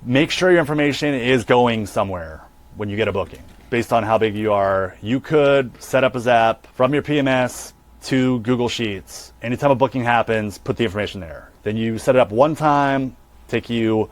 make sure your information is going somewhere when you get a booking. Based on how big you are, you could set up a Zap from your PMS to Google Sheets. Anytime a booking happens, put the information there. Then you set it up one time, take you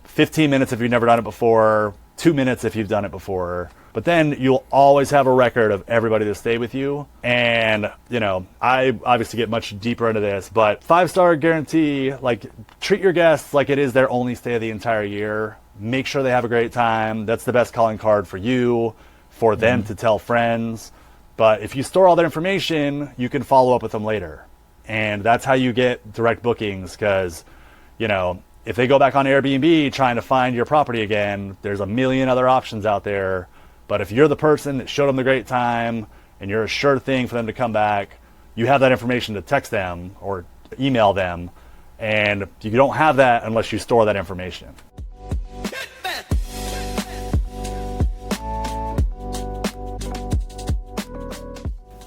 15 minutes if you've never done it before, 2 minutes if you've done it before. But then you'll always have a record of everybody that stayed with you. And, I obviously get much deeper into this, but 5-star guarantee, like, treat your guests like it is their only stay of the entire year. Make sure they have a great time. That's the best calling card for you, for them to tell friends. But if you store all their information, you can follow up with them later. And that's how you get direct bookings, because, if they go back on Airbnb trying to find your property again, there's a million other options out there. But if you're the person that showed them the great time and you're a sure thing for them to come back, you have that information to text them or email them. And you don't have that unless you store that information.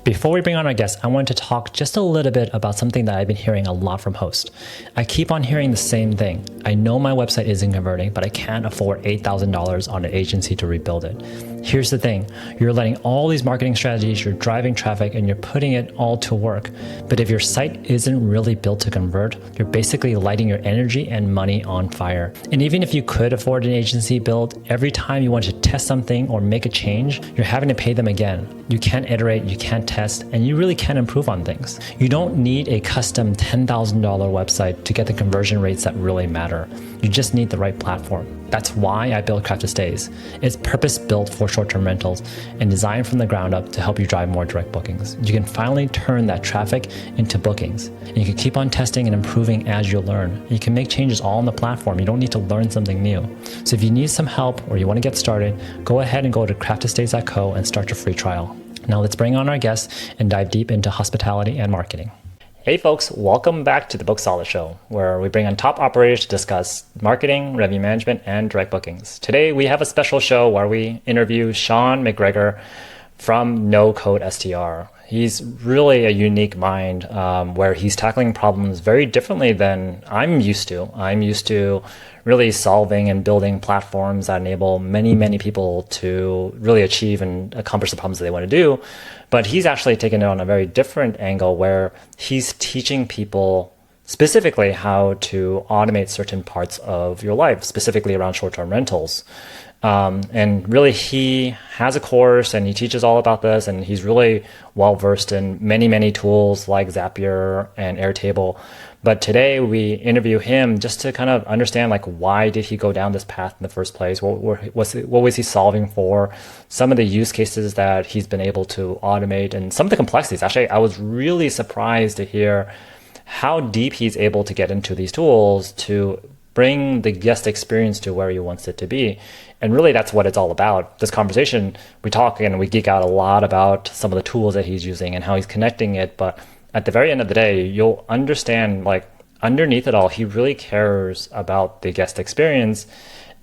Before we bring on our guest, I wanted to talk just a little bit about something that I've been hearing a lot from hosts. I keep on hearing the same thing. I know my website isn't converting, but I can't afford $8,000 on an agency to rebuild it. Here's the thing. You're letting all these marketing strategies, you're driving traffic, and you're putting it all to work. But if your site isn't really built to convert, you're basically lighting your energy and money on fire. And even if you could afford an agency build, every time you want to test something or make a change, you're having to pay them again. You can't iterate, you can't test, and you really can't improve on things. You don't need a custom $10,000 website to get the conversion rates that really matter. You just need the right platform. That's why I built Craft Stays. It's purpose-built for short-term rentals and designed from the ground up to help you drive more direct bookings. You can finally turn that traffic into bookings. And you can keep on testing and improving as you learn. You can make changes all on the platform. You don't need to learn something new. So if you need some help or you want to get started, go ahead and go to craftestays.co and start your free trial. Now let's bring on our guests and dive deep into hospitality and marketing. Hey folks, welcome back to the Book Solid Show, where we bring on top operators to discuss marketing, revenue management, and direct bookings. Today we have a special show where we interview Sean McGregor from No Code STR. He's really a unique mind where he's tackling problems very differently than I'm used to. I'm used to really solving and building platforms that enable many, many people to really achieve and accomplish the problems that they want to do. But he's actually taken it on a very different angle where he's teaching people specifically how to automate certain parts of your life, specifically around short-term rentals. And really, he has a course and he teaches all about this, and he's really well versed in many, many tools like Zapier and Airtable. But today we interview him just to kind of understand, like, why did he go down this path in the first place? What was he solving for? Some of the use cases that he's been able to automate and some of the complexities. Actually, I was really surprised to hear how deep he's able to get into these tools to bring the guest experience to where he wants it to be. And really, that's what it's all about. This conversation, we talk and we geek out a lot about some of the tools that he's using and how he's connecting it. But at the very end of the day, you'll understand, like, underneath it all, he really cares about the guest experience.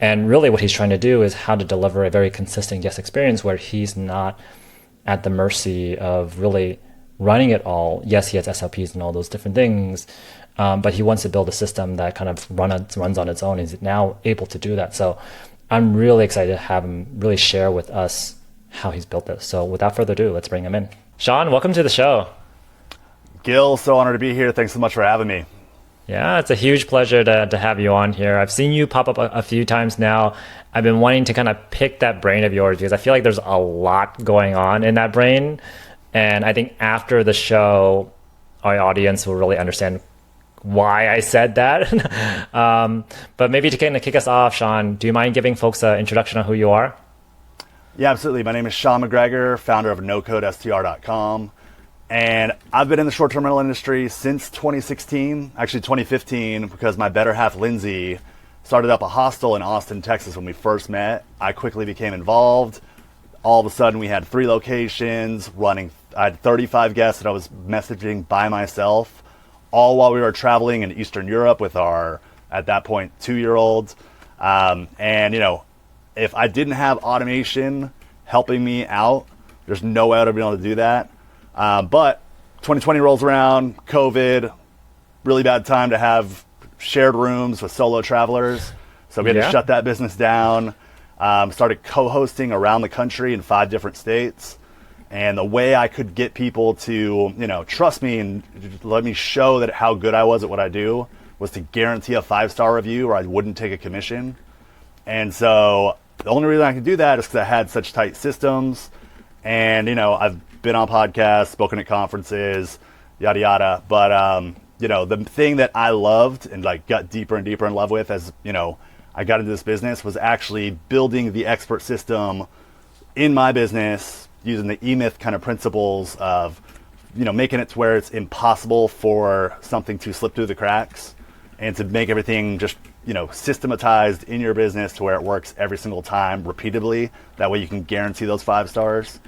And really what he's trying to do is how to deliver a very consistent guest experience where he's not at the mercy of really running it all. Yes, he has SLPs and all those different things, but he wants to build a system that kind of runs on its own. He's now able to do that. So I'm really excited to have him really share with us how he's built this. So without further ado, let's bring him in. Sean, welcome to the show. Gil, so honored to be here. Thanks so much for having me. Yeah, it's a huge pleasure to have you on here. I've seen you pop up a few times now. I've been wanting to kind of pick that brain of yours because I feel like there's a lot going on in that brain. And I think after the show, our audience will really understand why I said that. But maybe to kind of kick us off, Sean, do you mind giving folks an introduction on who you are? Yeah, absolutely. My name is Sean McGregor, founder of NoCodeSTR.com. And I've been in the short-term rental industry since 2016, actually 2015, because my better half, Lindsay, started up a hostel in Austin, Texas when we first met. I quickly became involved. All of a sudden, we had 3 locations running. I had 35 guests that I was messaging by myself, all while we were traveling in Eastern Europe with our, at that point, 2-year-old. And, you know, if I didn't have automation helping me out, there's no way I would have been able to do that. But 2020 rolls around, COVID, really bad time to have shared rooms with solo travelers. So we had to shut that business down. Started co-hosting around the country in 5 different states. And the way I could get people to, trust me and let me show that how good I was at what I do was to guarantee a 5-star review or I wouldn't take a commission. And so the only reason I could do that is because I had such tight systems. And, I've been on podcasts, spoken at conferences, yada, yada. But, the thing that I loved and like got deeper and deeper in love with as, I got into this business was actually building the expert system in my business using the E-Myth kind of principles of, making it to where it's impossible for something to slip through the cracks and to make everything just, systematized in your business to where it works every single time repeatedly. That way you can guarantee those 5 stars.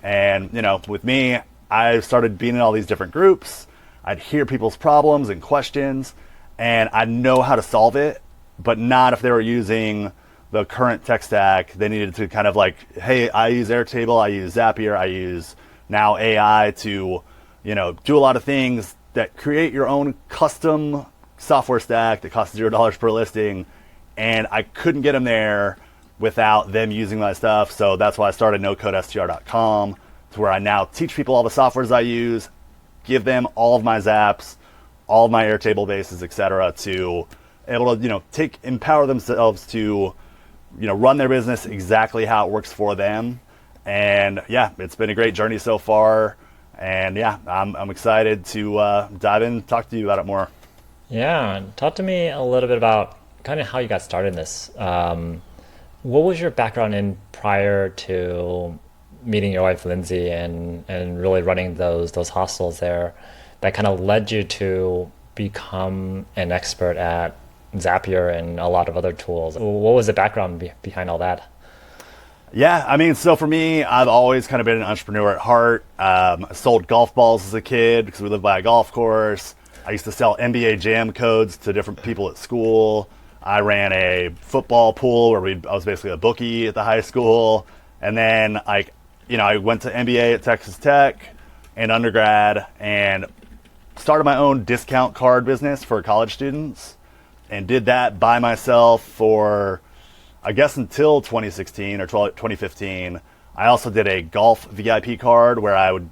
And, with me, I started being in all these different groups. I'd hear people's problems and questions and I'd know how to solve it, but not if they were using the current tech stack. They needed to kind of like, hey, I use Airtable, I use Zapier, I use now AI to, do a lot of things that create your own custom software stack that costs $0 per listing. And I couldn't get them there without them using my stuff. So that's why I started NoCodeSTR.com, to where I now teach people all the softwares I use, give them all of my Zaps, all of my Airtable bases, etc., to able to, empower themselves to, run their business exactly how it works for them. And yeah, it's been a great journey so far. And yeah, I'm excited to dive in and talk to you about it more. Yeah, talk to me a little bit about kind of how you got started in this. What was your background in prior to meeting your wife, Lindsay, and really running those hostels there that kind of led you to become an expert at Zapier and a lot of other tools? What was the background behind all that? Yeah, so for me, I've always kind of been an entrepreneur at heart. I sold golf balls as a kid because we lived by a golf course. I used to sell NBA Jam codes to different people at school. I ran a football pool where I was basically a bookie at the high school. And then I went to MBA at Texas Tech and undergrad and started my own discount card business for college students and did that by myself for, I guess, until 2016 or 2015. I also did a golf VIP card where I would,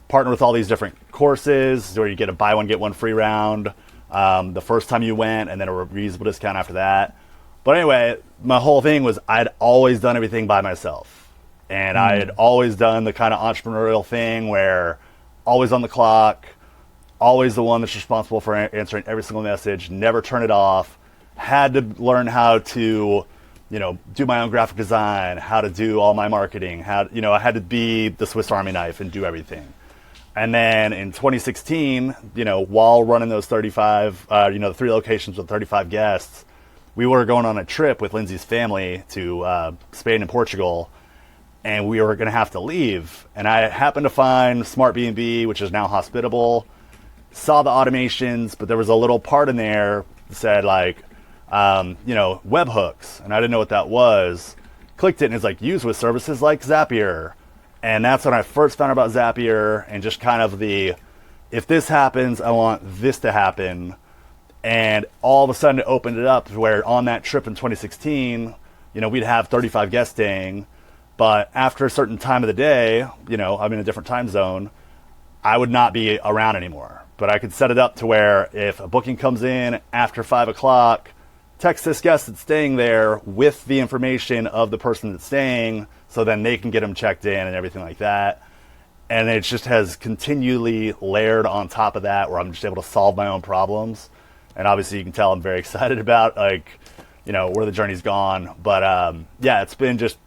partner with all these different courses where you get a buy one, get one free round the first time you went, and then a reusable discount after that. But anyway, my whole thing was I'd always done everything by myself. And I had always done the kind of entrepreneurial thing where always on the clock, always the one that's responsible for answering every single message, never turn it off, had to learn how to, do my own graphic design, how to do all my marketing, I had to be the Swiss Army knife and do everything. And then in 2016, while running those 35, the 3 locations with 35 guests, we were going on a trip with Lindsay's family to Spain and Portugal, and we were going to have to leave. And I happened to find Smart B&B, which is now Hospitable, saw the automations, but there was a little part in there that said webhooks, and I didn't know what that was. Clicked it, and it's like, used with services like Zapier. And that's when I first found out about Zapier and just kind of if this happens, I want this to happen. And all of a sudden it opened it up to where on that trip in 2016, we'd have 35 guests staying. But after a certain time of the day, I'm in a different time zone, I would not be around anymore. But I could set it up to where if a booking comes in after 5 o'clock, text this guest that's staying there with the information of the person that's staying, so then they can get them checked in and everything like that. And it just has continually layered on top of that where I'm just able to solve my own problems. And obviously you can tell I'm very excited about where the journey's gone. But it's been just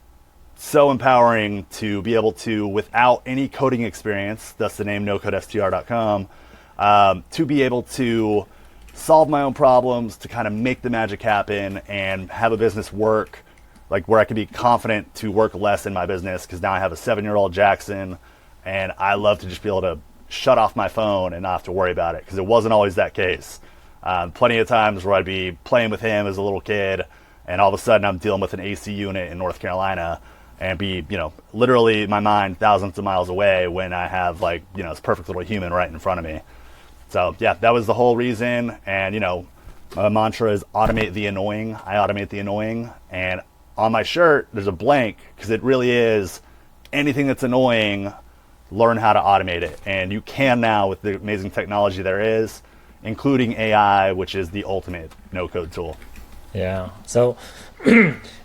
so empowering to be able to, without any coding experience, that's the name NoCodeSTR.com, to be able to solve my own problems, to kind of make the magic happen and have a business work where I can be confident to work less in my business, because now I have a 7-year-old Jackson and I love to just be able to shut off my phone and not have to worry about it, because it wasn't always that case. Plenty of times where I'd be playing with him as a little kid and all of a sudden I'm dealing with an AC unit in North Carolina and be, literally in my mind thousands of miles away when I have this perfect little human right in front of me. So yeah, that was the whole reason. And, My mantra is automate the annoying. I automate the annoying. And on my shirt, there's a blank because it really is anything that's annoying, learn how to automate it. And you can now with the amazing technology there is, including AI, which is the ultimate no-code tool. Yeah. So,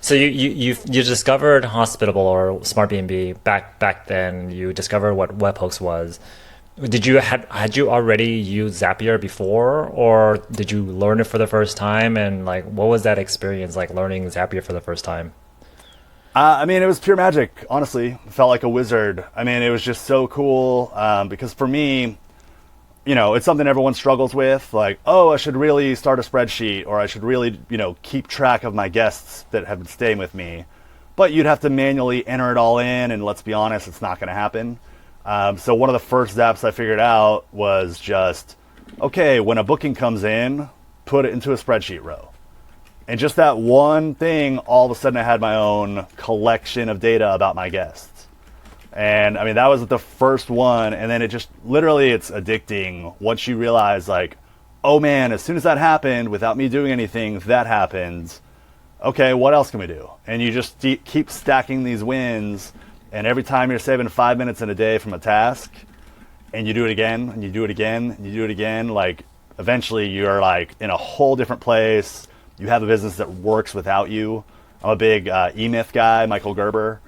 so you discovered Hospitable or Smart B&B back then. You discovered what webhooks was. Had you already used Zapier before, or did you learn it for the first time? And like, what was that experience like learning Zapier for the first time? I mean, it was pure magic. Honestly, I felt like a wizard. I mean, it was just so cool because for me, it's something everyone struggles with. Like, oh, I should really start a spreadsheet, or I should really, keep track of my guests that have been staying with me. But you'd have to manually enter it all in, and let's be honest, it's not going to happen. So one of the first apps I figured out was just, okay, when a booking comes in, put it into a spreadsheet row. And just that one thing, all of a sudden I had my own collection of data about my guests. And I mean, that was the first one. And then it just literally, it's addicting once you realize like, oh man, as soon as that happened, without me doing anything, that happens. Okay, what else can we do? And you just keep stacking these wins. And every time you're saving 5 minutes in a day from a task, and you do it again, and you do it again, and you do it again, like eventually you're like in a whole different place. You have a business that works without you. I'm a big E-Myth guy, Michael Gerber.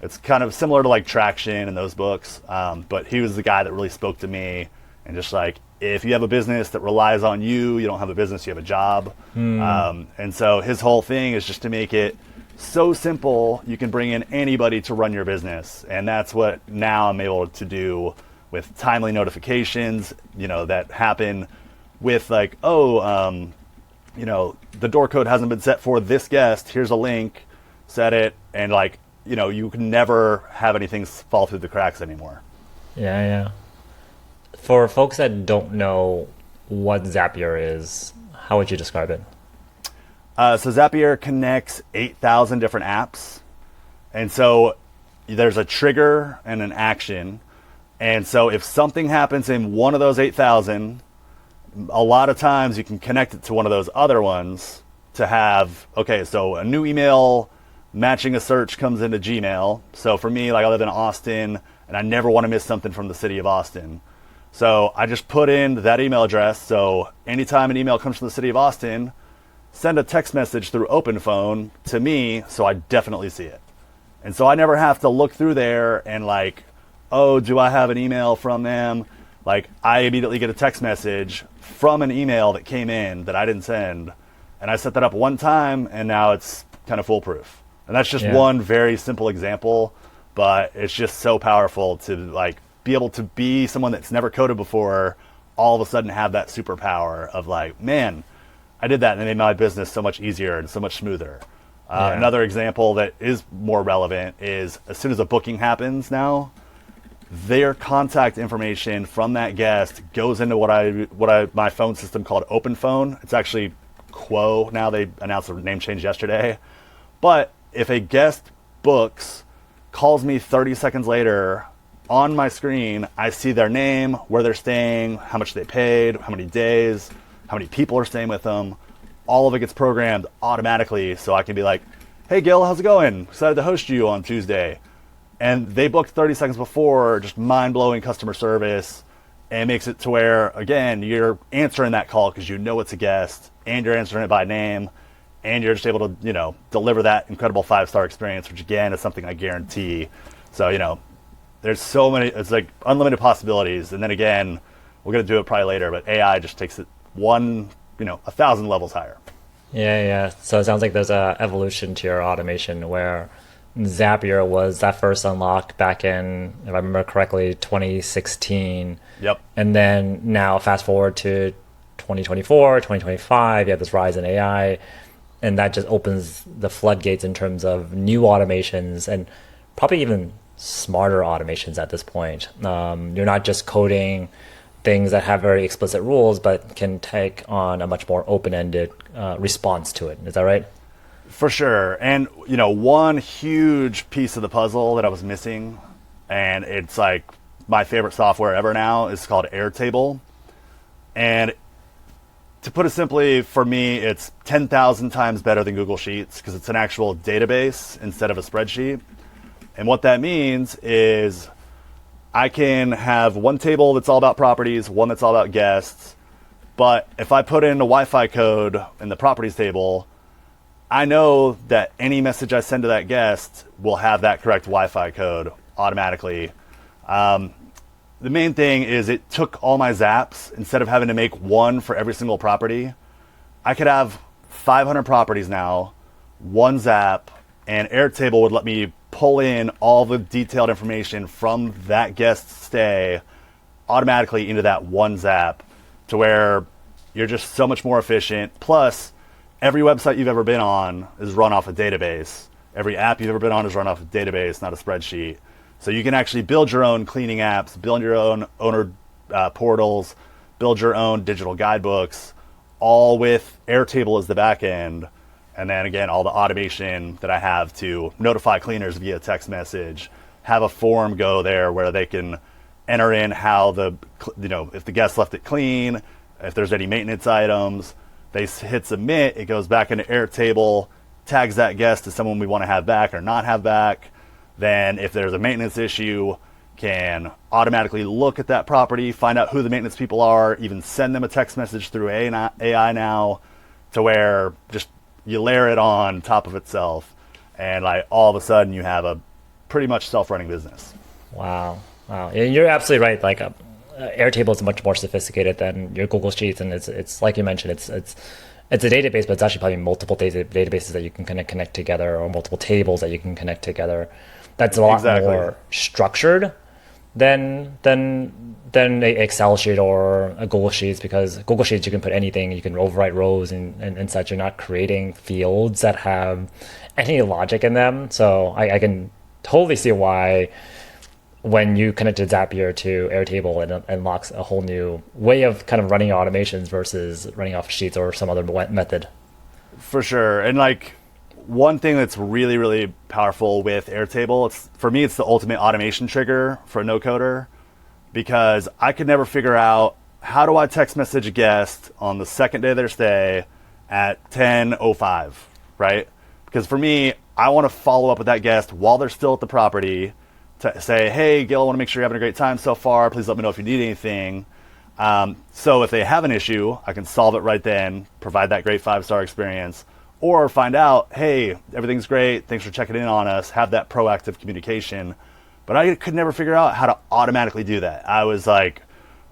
It's kind of similar to like Traction and those books, but he was the guy that really spoke to me. And just like, if you have a business that relies on you, you don't have a business, you have a job. And so his whole thing is just to make it so simple you can bring in anybody to run your business. And that's what now I'm able to do with timely notifications, that happen with like, the door code hasn't been set for this guest. Here's a link, set it. And like, you can never have anything fall through the cracks anymore. Yeah. For folks that don't know what Zapier is, how would you describe it? So Zapier connects 8,000 different apps. And so there's a trigger and an action. And so if something happens in one of those 8,000, a lot of times you can connect it to one of those other ones to have, okay, so a new email matching a search comes into Gmail. So for me, like I live in Austin and I never want to miss something from the city of Austin. So I just put in that email address. So anytime an email comes from the city of Austin, send a text message through OpenPhone to me so I definitely see it. And so I never have to look through there and like, oh, do I have an email from them? Like I immediately get a text message from an email that came in that I didn't send. And I set that up one time and now it's kind of foolproof. And that's just one very simple example, but it's just so powerful to like be able to be someone that's never coded before, all of a sudden have that superpower of like, man, I did that and it made my business so much easier and so much smoother. Another example that is more relevant is as soon as a booking happens now, their contact information from that guest goes into my phone system called OpenPhone. It's actually Quo now. They announced the name change yesterday. But if a guest books, calls me 30 seconds later, on my screen, I see their name, where they're staying, how much they paid, how many days, how many people are staying with them. All of it gets programmed automatically so I can be like, hey, Gil, how's it going? Excited to host you on Tuesday. And they booked 30 seconds before, just mind-blowing customer service. And it makes it to where, again, you're answering that call because you know it's a guest and you're answering it by name and you're just able to, deliver that incredible 5-star experience, which again is something I guarantee. So, there's so many, it's like unlimited possibilities. And then again, we're going to do it probably later, but AI just takes it 1,000 levels higher. Yeah. So it sounds like there's a evolution to your automation where Zapier was that first unlocked back in, if I remember correctly, 2016. Yep. And then now fast forward to 2024, 2025, you have this rise in AI, and that just opens the floodgates in terms of new automations and probably even smarter automations at this point. You're not just coding things that have very explicit rules, but can take on a much more open-ended response to it. Is that right? For sure. And, one huge piece of the puzzle that I was missing, and it's like my favorite software ever now, is called Airtable. And To put it simply, for me, it's 10,000 times better than Google Sheets because it's an actual database instead of a spreadsheet. And what that means is I can have one table that's all about properties, one that's all about guests. But if I put in a Wi-Fi code in the properties table, I know that any message I send to that guest will have that correct Wi-Fi code automatically. The main thing is it took all my zaps. Instead of having to make one for every single property, I could have 500 properties now, one zap, and Airtable would let me pull in all the detailed information from that guest's stay automatically into that one zap, to where you're just so much more efficient. Plus, every website you've ever been on is run off a database. Every app you've ever been on is run off a database, not a spreadsheet. So you can actually build your own cleaning apps, build your own owner portals, build your own digital guidebooks, all with Airtable as the back end. And then again, all the automation that I have to notify cleaners via text message, have a form go there where they can enter in how if the guest left it clean, if there's any maintenance items, they hit submit, it goes back into Airtable, tags that guest as someone we want to have back or not have back. Then if there's a maintenance issue, can automatically look at that property, find out who the maintenance people are, even send them a text message through AI now, to where just you layer it on top of itself, and all of a sudden you have a pretty much self-running business. Wow. And you're absolutely right. Airtable is much more sophisticated than your Google Sheets, and it's like you mentioned, it's a database, but it's actually probably multiple databases that you can connect together, or multiple tables that you can connect together. That's a lot more structured than a Excel sheet or a Google Sheets, because Google Sheets you can put anything, you can overwrite rows and such. You're not creating fields that have any logic in them. So I can totally see why when you connect Zapier to Airtable, it unlocks a whole new way of kind of running automations versus running off Sheets or some other method. For sure. And one thing that's really, really powerful with Airtable, for me, it's the ultimate automation trigger for a no-coder, because I could never figure out, how do I text message a guest on the second day of their stay at 10:05, right? Because for me, I want to follow up with that guest while they're still at the property to say, hey, Gil, I want to make sure you're having a great time so far. Please let me know if you need anything. So if they have an issue, I can solve it right then, provide that great 5-star experience. Or find out, hey, everything's great, thanks for checking in on us, have that proactive communication. But I could never figure out how to automatically do that. I was like,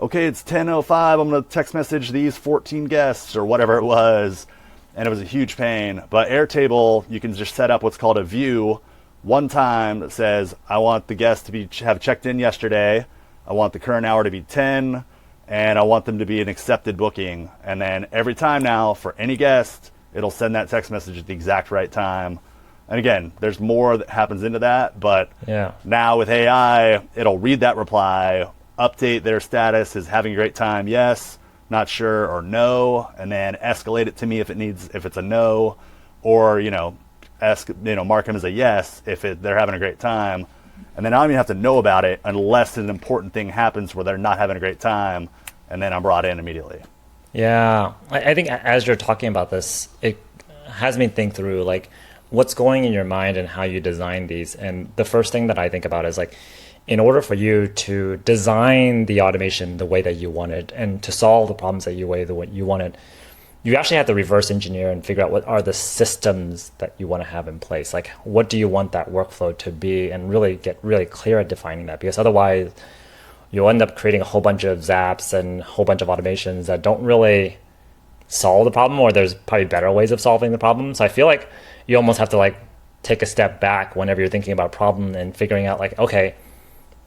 okay, it's 10:05, I'm going to text message these 14 guests or whatever it was. And it was a huge pain. But Airtable, you can just set up what's called a view one time that says, I want the guest to have checked in yesterday, I want the current hour to be 10, and I want them to be an accepted booking. And then every time now, for any guest, it'll send that text message at the exact right time. And again, there's more that happens into that, but now with AI, it'll read that reply, update their status as having a great time, yes, not sure, or no, and then escalate it to me if it's a no, or mark them as a yes if they're having a great time. And then I don't even have to know about it unless an important thing happens where they're not having a great time, and then I'm brought in immediately. Yeah, I think as you're talking about this, it has me think through what's going in your mind and how you design these. And the first thing that I think about is in order for you to design the automation the way that you want it and to solve the problems that you want it, you actually have to reverse engineer and figure out what are the systems that you want to have in place. What do you want that workflow to be, and really get really clear at defining that, because otherwise you'll end up creating a whole bunch of zaps and a whole bunch of automations that don't really solve the problem, or there's probably better ways of solving the problem. So I feel like you almost have to take a step back whenever you're thinking about a problem and figuring out okay,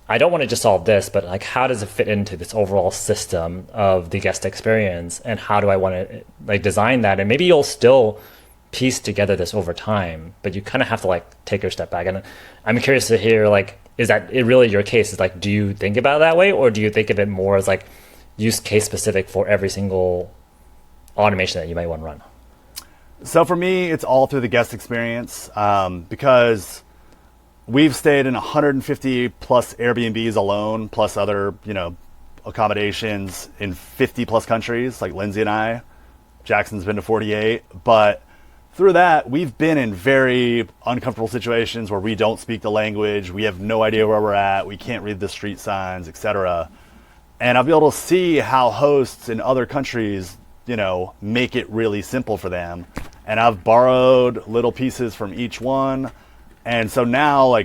I don't want to just solve this, but how does it fit into this overall system of the guest experience, and how do I want to design that? And maybe you'll still piece together this over time, but you kind of have to take your step back. And I'm curious to hear is that it really your case? Is do you think about it that way, or do you think of it more as use case specific for every single automation that you might want to run? So for me, it's all through the guest experience, because we've stayed in 150 plus Airbnbs alone, plus other accommodations in 50 plus countries, like Lindsay and I. Jackson's been to 48, but through that, we've been in very uncomfortable situations where we don't speak the language, we have no idea where we're at, we can't read the street signs, etc. And I'll be able to see how hosts in other countries, make it really simple for them. And I've borrowed little pieces from each one. And so now,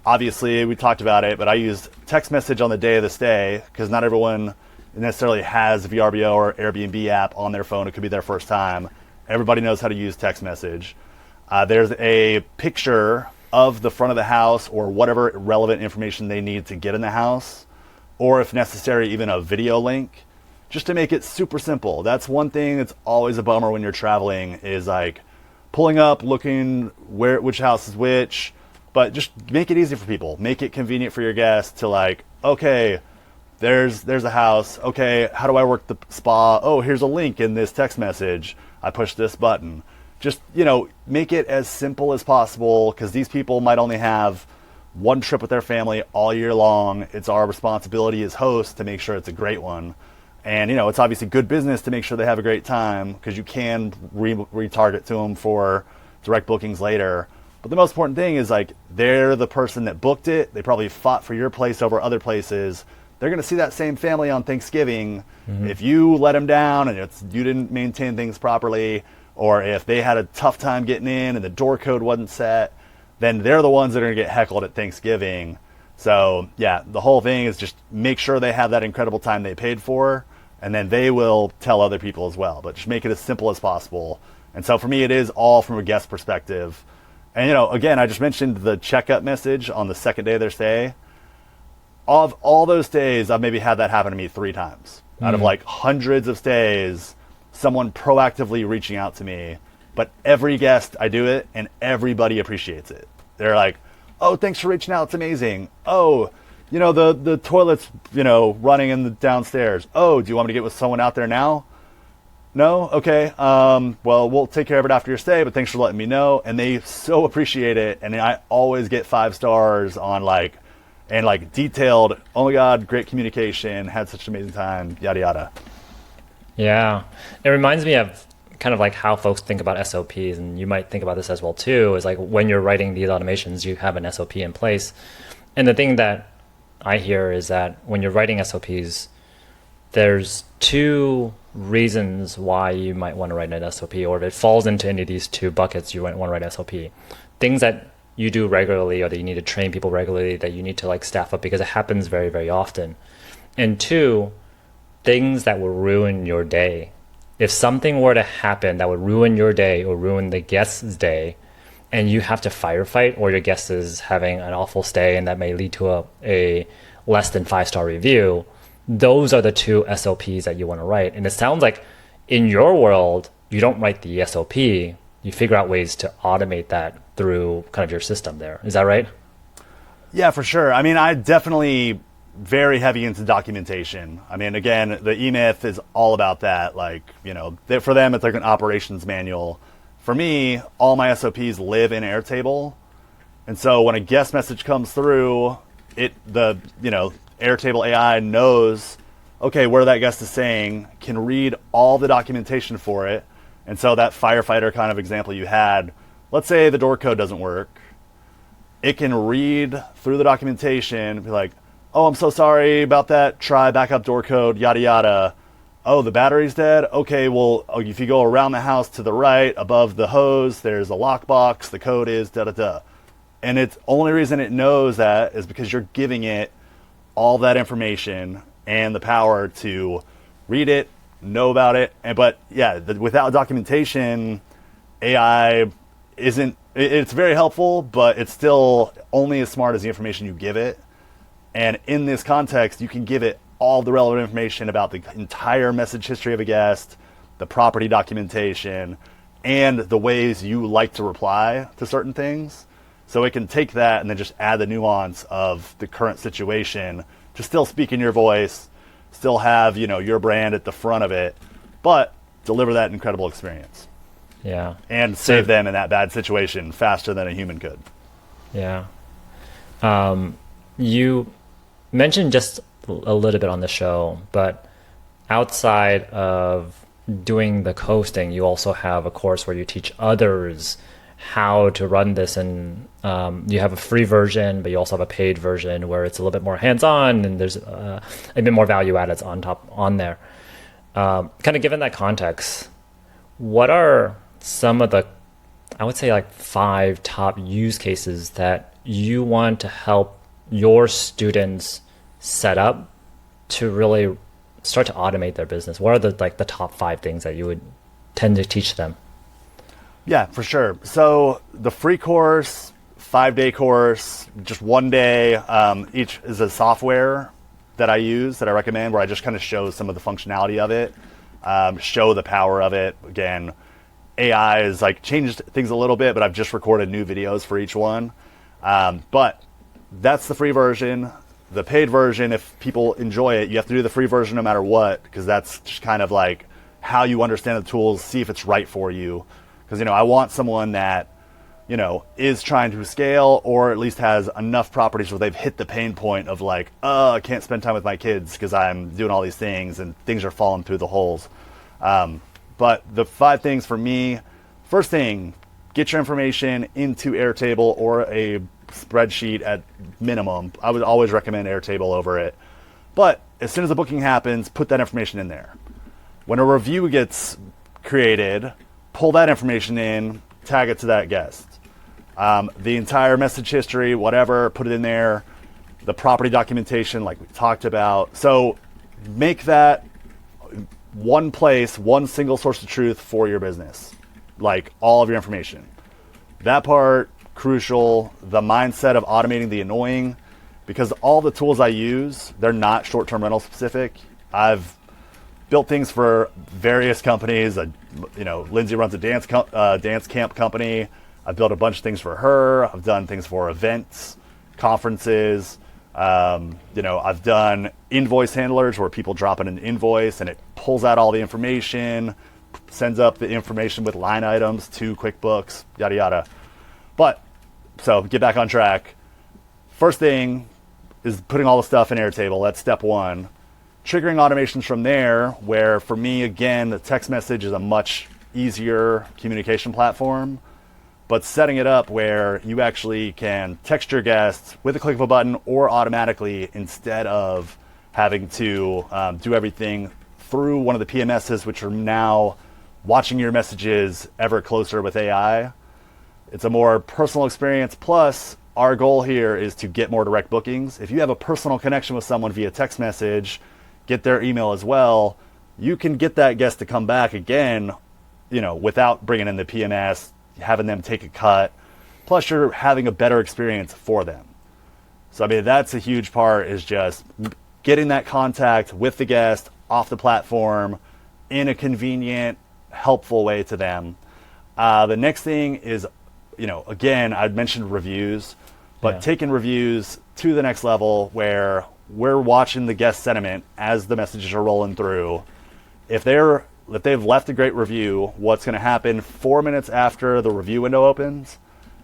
obviously we talked about it, but I used text message on the day of the stay because not everyone necessarily has VRBO or Airbnb app on their phone. It could be their first time. Everybody knows how to use text message. There's a picture of the front of the house or whatever relevant information they need to get in the house, or if necessary, even a video link, just to make it super simple. That's one thing that's always a bummer when you're traveling is pulling up, looking which house is which, but just make it easy for people. Make it convenient for your guests to okay, there's a house. Okay, how do I work the spa? Oh, here's a link in this text message. I push this button. Just, make it as simple as possible because these people might only have one trip with their family all year long. It's our responsibility as hosts to make sure it's a great one. And, it's obviously good business to make sure they have a great time because you can retarget to them for direct bookings later. But the most important thing is they're the person that booked it. They probably fought for your place over other places. They're going to see that same family on Thanksgiving. Mm-hmm. If you let them down and you didn't maintain things properly, or if they had a tough time getting in and the door code wasn't set, then they're the ones that are going to get heckled at Thanksgiving. So yeah, the whole thing is just make sure they have that incredible time they paid for, and then they will tell other people as well. But just make it as simple as possible. And so for me, it is all from a guest perspective. And again, I just mentioned the checkup message on the second day of their stay. Of all those stays, I've maybe had that happen to me 3 times. Out of hundreds of stays, someone proactively reaching out to me. But every guest, I do it, and everybody appreciates it. They're like, oh, thanks for reaching out. It's amazing. Oh, the toilet's, running in the downstairs. Oh, do you want me to get with someone out there now? No? Okay. Well, we'll take care of it after your stay, but thanks for letting me know. And they so appreciate it. And I always get 5 stars on and detailed, oh my God, great communication, had such an amazing time, yada, yada. Yeah. It reminds me of kind of how folks think about SOPs, and you might think about this as well too, is when you're writing these automations, you have an SOP in place. And the thing that I hear is that when you're writing SOPs, there's 2 reasons why you might want to write an SOP, or if it falls into any of these 2 buckets, you might want to write an SOP. Things that you do regularly, or that you need to train people regularly, that you need to staff up because it happens very, very often. And 2, things that will ruin your day. If something were to happen that would ruin your day or ruin the guest's day, and you have to firefight, or your guest is having an awful stay and that may lead to a less than 5-star review, those are the 2 SOPs that you want to write. And it sounds like in your world, you don't write the SOP, you figure out ways to automate that through kind of your system there. Is that right? Yeah, for sure. I mean, I definitely very heavy into documentation. I mean, again, the E-Myth is all about that. For them, it's an operations manual. For me, all my SOPs live in Airtable. And so when a guest message comes through, Airtable AI knows, okay, where that guest is saying, can read all the documentation for it. And so that firefighter kind of example you had, let's say the door code doesn't work. It can read through the documentation and be like, oh, I'm so sorry about that. Try backup door code, yada, yada. Oh, the battery's dead? Okay, well, if you go around the house to the right, above the hose, there's a lockbox. The code is da-da-da. And it's only reason it knows that is because you're giving it all that information and the power to read it, know about it. But yeah, without documentation, AI it's very helpful, but it's still only as smart as the information you give it. And in this context, you can give it all the relevant information about the entire message history of a guest, the property documentation, and the ways you like to reply to certain things. So it can take that and then just add the nuance of the current situation to still speak in your voice, still have, your brand at the front of it, but deliver that incredible experience. Yeah. And save them in that bad situation faster than a human could. Yeah. You mentioned just a little bit on the show, but outside of doing the hosting, you also have a course where you teach others how to run this, and you have a free version, but you also have a paid version where it's a little bit more hands-on, and there's a bit more value added on there. Kind of given that context, what are some of the, I would say, like 5 top use cases that you want to help your students set up to really start to automate their business? What are the top 5 things that you would tend to teach them? Yeah, for sure. So the free course, 5-day course, just one day, each is a software that I use, that I recommend, where I just kind of show some of the functionality of it, show the power of it. Again, AI has like changed things a little bit, but I've just recorded new videos for each one. But that's the free version. The paid version, if people enjoy it, you have to do the free version no matter what, because that's just kind of like how you understand the tools, see if it's right for you. Because, I want someone that, is trying to scale, or at least has enough properties where they've hit the pain point of like, oh, I can't spend time with my kids because I'm doing all these things and things are falling through the holes. But the 5 things for me, first thing, get your information into Airtable or a spreadsheet at minimum. I would always recommend Airtable over it. But as soon as the booking happens, put that information in there. When a review gets created, pull that information in, tag it to that guest. The entire message history, whatever, put it in there. The property documentation, like we talked about. So make that one place, one single source of truth for your business, like all of your information. That part, crucial. The mindset of automating the annoying, because all the tools I use, they're not short-term rental specific. I've built things for various companies. Lindsay runs a dance camp company. I've built a bunch of things for her. I've done things for events, conferences. I've done invoice handlers where people drop in an invoice and it pulls out all the information, sends up the information with line items to QuickBooks, yada, yada. But, so get back on track. First thing is putting all the stuff in Airtable. That's step 1. Triggering automations from there, where for me, again, the text message is a much easier communication platform, but setting it up where you actually can text your guests with a click of a button or automatically, instead of having to do everything through one of the PMSs, which are now watching your messages ever closer with AI. It's a more personal experience. Plus, our goal here is to get more direct bookings. If you have a personal connection with someone via text message, get their email as well, you can get that guest to come back again, without bringing in the PMS, having them take a cut. Plus, you're having a better experience for them. So, that's a huge part, is just getting that contact with the guest off the platform in a convenient, helpful way to them. The next thing is, again, I'd mentioned reviews, but taking reviews to the next level, where we're watching the guest sentiment as the messages are rolling through. If they've left a great review, what's going to happen 4 minutes after the review window opens,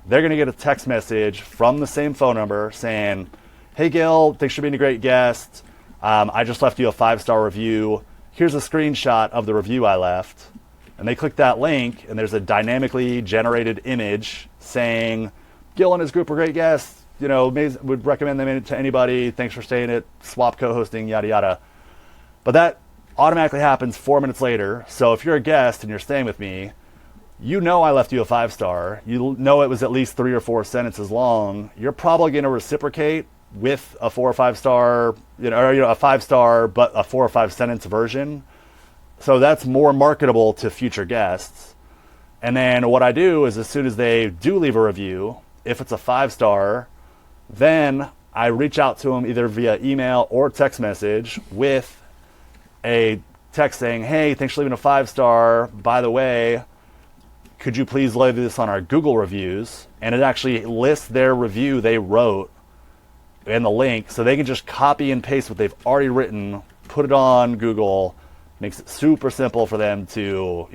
they're going to get a text message from the same phone number saying, "Hey Gil, thanks for being a great guest. I just left you a 5-star review. Here's a screenshot of the review I left." And they click that link, and there's a dynamically generated image saying, "Gil and his group are great guests. Would recommend them to anybody. Thanks for staying at Swap Co-hosting, yada, yada." But that automatically happens 4 minutes later. So if you're a guest and you're staying with me, I left you a 5-star. You know it was at least 3 or 4 sentences long. You're probably going to reciprocate with a 4 or 5-star, a 5-star, but a 4 or 5 sentence version. So that's more marketable to future guests. And then what I do is, as soon as they do leave a review, if it's a 5-star, then I reach out to them either via email or text message with a text saying, "Hey, thanks for leaving a 5-star. By the way, could you please leave this on our Google reviews?" And it actually lists their review they wrote and the link, so they can just copy and paste what they've already written, put it on Google. Makes it super simple for them to,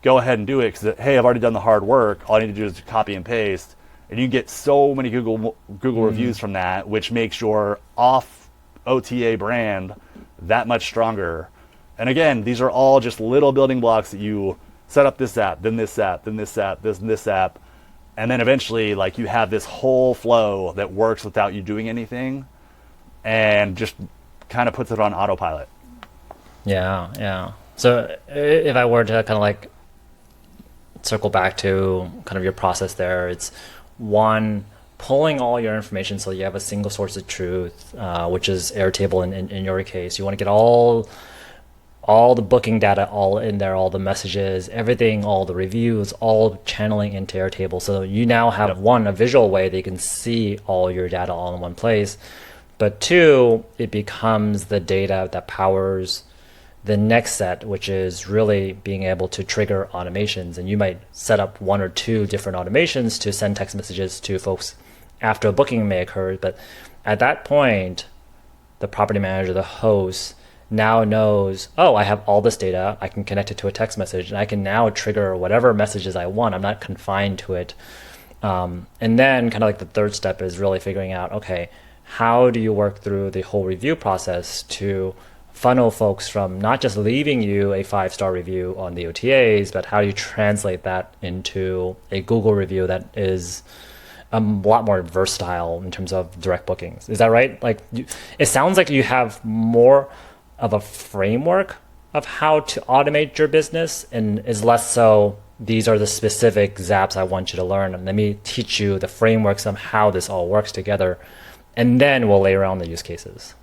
go ahead and do it, because, hey, I've already done the hard work. All I need to do is copy and paste. And you can get so many Google reviews from that, which makes your off OTA brand that much stronger. And again, these are all just little building blocks that you set up this app, then this app, then this app, this app. And then eventually, like, you have this whole flow that works without you doing anything and just kind of puts it on autopilot. Yeah. So if I were to kind of like circle back to kind of your process there, it's one, pulling all your information so you have a single source of truth, which is Airtable in your case. You want to get all the booking data all in there, all the messages, everything, all the reviews, all channeling into Airtable. So you now have one, a visual way that you can see all your data all in one place. But two, it becomes the data that powers the next set, which is really being able to trigger automations. And you might set up one or two different automations to send text messages to folks after a booking may occur. But at that point, the property manager, the host, now knows, oh, I have all this data. I can connect it to a text message, and I can now trigger whatever messages I want. I'm not confined to it. And then kind of like the third step is really figuring out, okay, how do you work through the whole review process to funnel folks from not just leaving you a 5-star review on the OTAs, but how do you translate that into a Google review that is a lot more versatile in terms of direct bookings? Is that right? Like, it sounds like you have more of a framework of how to automate your business, and is less so, these are the specific zaps I want you to learn, and let me teach you the frameworks of how this all works together, and then we'll layer on the use cases.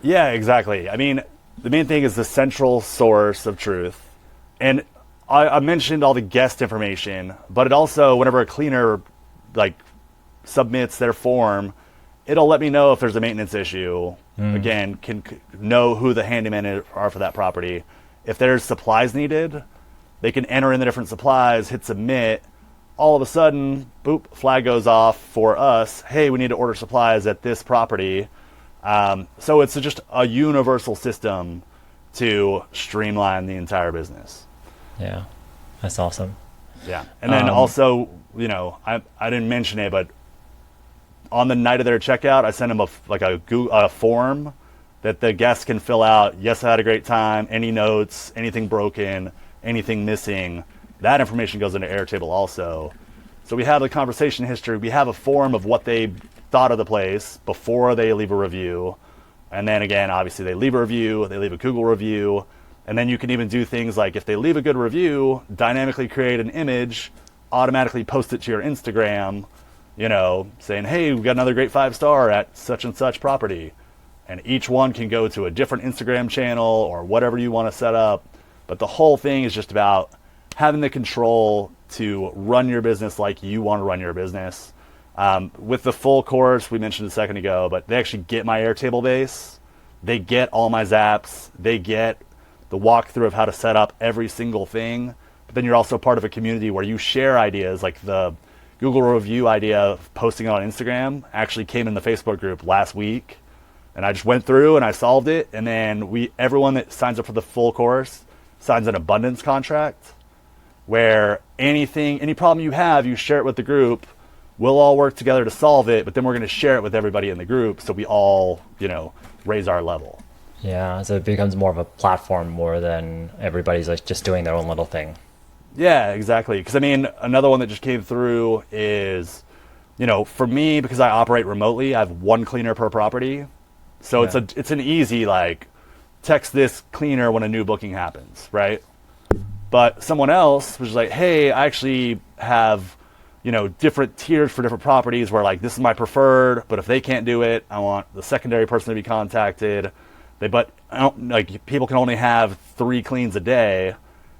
Yeah, exactly. I mean, the main thing is the central source of truth. And I mentioned all the guest information, but it also, whenever a cleaner like submits their form, it'll let me know if there's a maintenance issue. Again, can know who the handymen are for that property. If there's supplies needed, they can enter in the different supplies, hit submit. All of a sudden, boop, flag goes off for us. Hey, we need to order supplies at this property. So it's just a universal system to streamline the entire business. Yeah, that's awesome. Yeah. And then also, you know, I didn't mention it, but on the night of their checkout, I sent them a form that the guests can fill out. Yes, I had a great time. Any notes, anything broken, anything missing, that information goes into Airtable also. So we have the conversation history. We have a form of what they thought of the place before they leave a review. And then again, obviously they leave a review, they leave a Google review. And then you can even do things like, if they leave a good review, dynamically create an image, automatically post it to your Instagram, you know, saying, hey, we got another great 5-star at such and such property. And each one can go to a different Instagram channel or whatever you want to set up. But the whole thing is just about having the control to run your business like you want to run your business. With the full course, we mentioned a second ago, but they actually get my Airtable base. They get all my zaps. They get the walkthrough of how to set up every single thing. But then you're also part of a community where you share ideas. Like the Google review idea of posting it on Instagram actually came in the Facebook group last week. And I just went through and I solved it. And then everyone that signs up for the full course signs an abundance contract where any problem you have, you share it with the group. We'll all work together to solve it, but then we're going to share it with everybody in the group so we all, you know, raise our level. Yeah, so it becomes more of a platform more than everybody's like just doing their own little thing. Yeah, exactly. Because I mean, another one that just came through is, you know, for me, because I operate remotely, I have one cleaner per property. So it's an easy, like, text this cleaner when a new booking happens, right? But someone else was like, hey, I actually have, you know, different tiers for different properties where, like, this is my preferred, but if they can't do it, I want the secondary person to be contacted. But I don't, like, people can only have 3 cleans a day.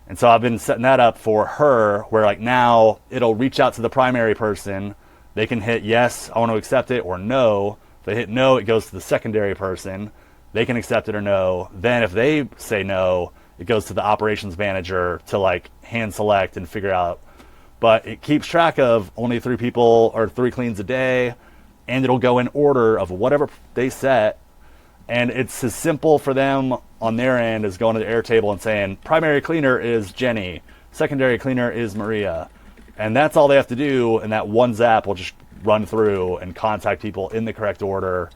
And so I've been setting that up for her where, like, now it'll reach out to the primary person. They can hit yes, I want to accept it, or no. If they hit no, it goes to the secondary person. They can accept it or no. Then if they say no, it goes to the operations manager to, like, hand select and figure out. But it keeps track of only 3 people or 3 cleans a day, and it'll go in order of whatever they set. And it's as simple for them on their end as going to the Airtable and saying, primary cleaner is Jenny, secondary cleaner is Maria. And that's all they have to do, and that one zap will just run through and contact people in the correct order.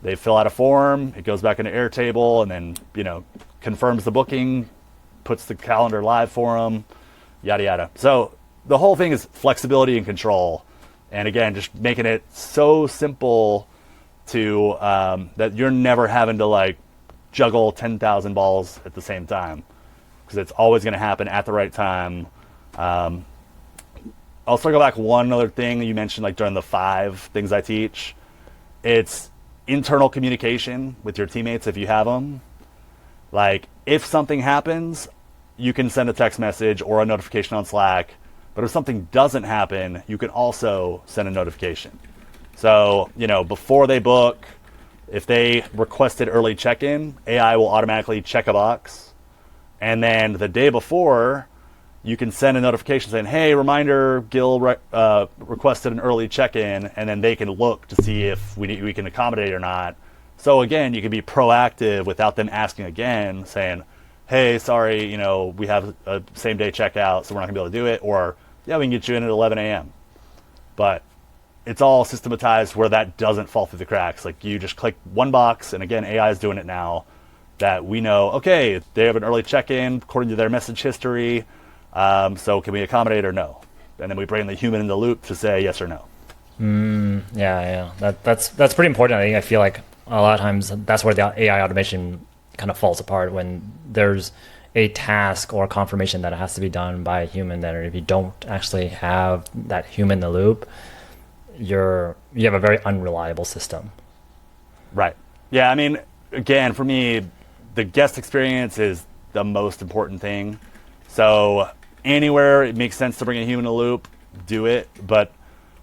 They fill out a form, it goes back into Airtable, and then, you know, confirms the booking, puts the calendar live for them, yada, yada. So the whole thing is flexibility and control. And again, just making it so simple to that you're never having to like juggle 10,000 balls at the same time, because it's always going to happen at the right time. I'll circle back one other thing that you mentioned, like during the 5 things I teach. It's internal communication with your teammates if you have them. Like if something happens, you can send a text message or a notification on Slack. But if something doesn't happen, you can also send a notification. So, before they book, if they requested early check-in, AI will automatically check a box. And then the day before, you can send a notification saying, hey, reminder, Gil requested an early check-in, and then they can look to see if we can accommodate or not. So again, you can be proactive without them asking again, saying, hey, sorry, we have a same-day checkout, so we're not going to be able to do it. Or, yeah, we can get you in at 11 a.m. But it's all systematized where that doesn't fall through the cracks. Like you just click one box, and again, AI is doing it now, that we know, okay, they have an early check-in according to their message history, so can we accommodate or no? And then we bring the human in the loop to say yes or no. Yeah. That's pretty important. I feel like a lot of times that's where the AI automation kind of falls apart, when there's a task or confirmation that it has to be done by a human. That if you don't actually have that human in the loop, you have a very unreliable system. Right. Yeah. I mean, again, for me, the guest experience is the most important thing. So anywhere it makes sense to bring a human in the loop, do it. But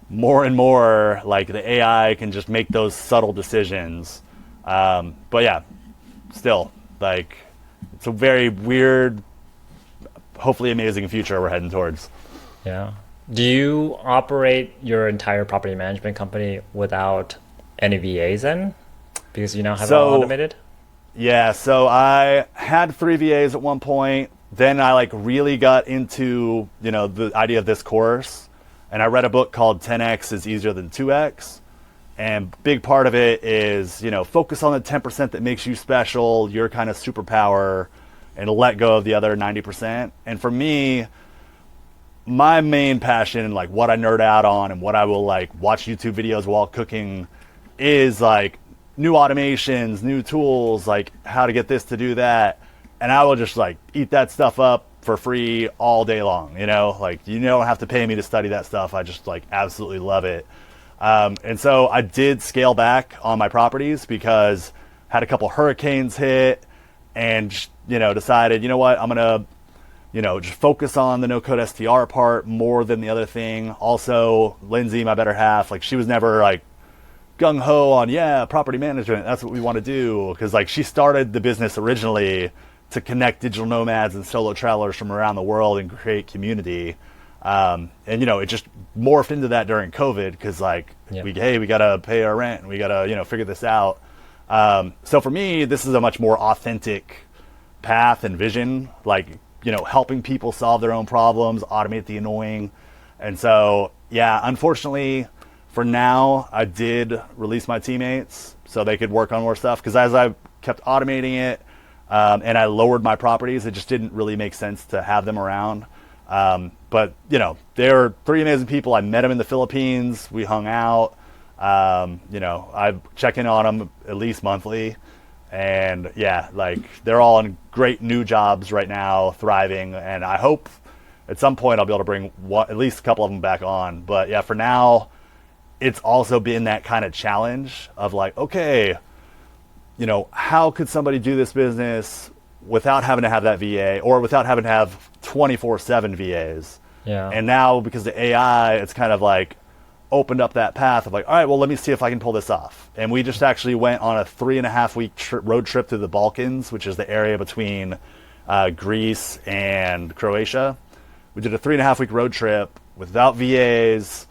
more and more, like the AI can just make those subtle decisions. But yeah, still, like, it's a very weird, hopefully amazing future we're heading towards. Yeah. Do you operate your entire property management company without any VAs then? Because you now have it all automated? Yeah, so I had 3 VAs at one point. Then I really got into, the idea of this course. And I read a book called 10X is Easier Than 2X. And big part of it is, focus on the 10% that makes you special, your kind of superpower, and let go of the other 90%. And for me, my main passion, like what I nerd out on and what I will watch YouTube videos while cooking, is new automations, new tools, how to get this to do that. And I will just eat that stuff up for free all day long. You don't have to pay me to study that stuff. I just absolutely love it. And so I did scale back on my properties because had a couple hurricanes hit, and decided, what, I'm gonna just focus on the no code STR part more than the other thing. Also, Lindsay, my better half, she was never gung ho on property management, that's what we want to do, because she started the business originally to connect digital nomads and solo travelers from around the world and create community. And it just morphed into that during COVID, because we gotta pay our rent and we gotta figure this out. So for me, this is a much more authentic path and vision, helping people solve their own problems, automate the annoying. And so unfortunately for now, I did release my teammates so they could work on more stuff, because as I kept automating it, and I lowered my properties, it just didn't really make sense to have them around. But they're 3 amazing people. I met them in the Philippines. We hung out. I check in on them at least monthly. And they're all in great new jobs right now, thriving. And I hope at some point I'll be able to bring at least a couple of them back on. But for now, it's also been that kind of challenge of okay, how could somebody do this business without having to have that VA, or without having to have 24/7 VAs? Yeah. And now, because of AI, it's kind of opened up that path of all right, well, let me see if I can pull this off. And we just actually went on a 3.5-week road trip through the Balkans, which is the area between Greece and Croatia. We did a 3.5-week road trip without VAs.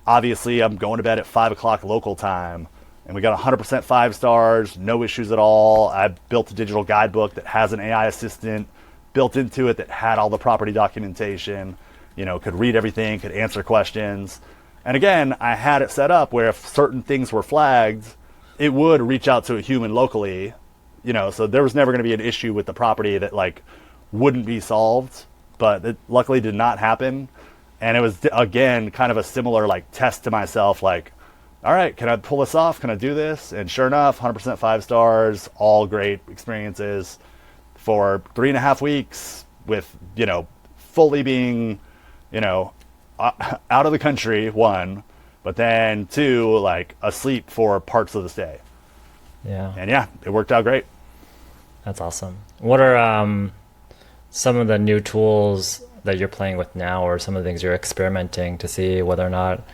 Obviously, I'm going to bed at 5 o'clock local time. And we got 100% 5 stars, no issues at all. I built a digital guidebook that has an AI assistant built into it that had all the property documentation, could read everything, could answer questions. And again, I had it set up where if certain things were flagged, it would reach out to a human locally, so there was never going to be an issue with the property that like wouldn't be solved, but it luckily did not happen. And it was, again, kind of a similar like test to myself, like, all right, can I pull this off? Can I do this? And sure enough, 100% 5 stars, all great experiences for 3.5 weeks with, fully being, out of the country, one, but then two, like asleep for parts of the stay. Yeah. And yeah, it worked out great. That's awesome. What are some of the new tools that you're playing with now, or some of the things you're experimenting to see whether or not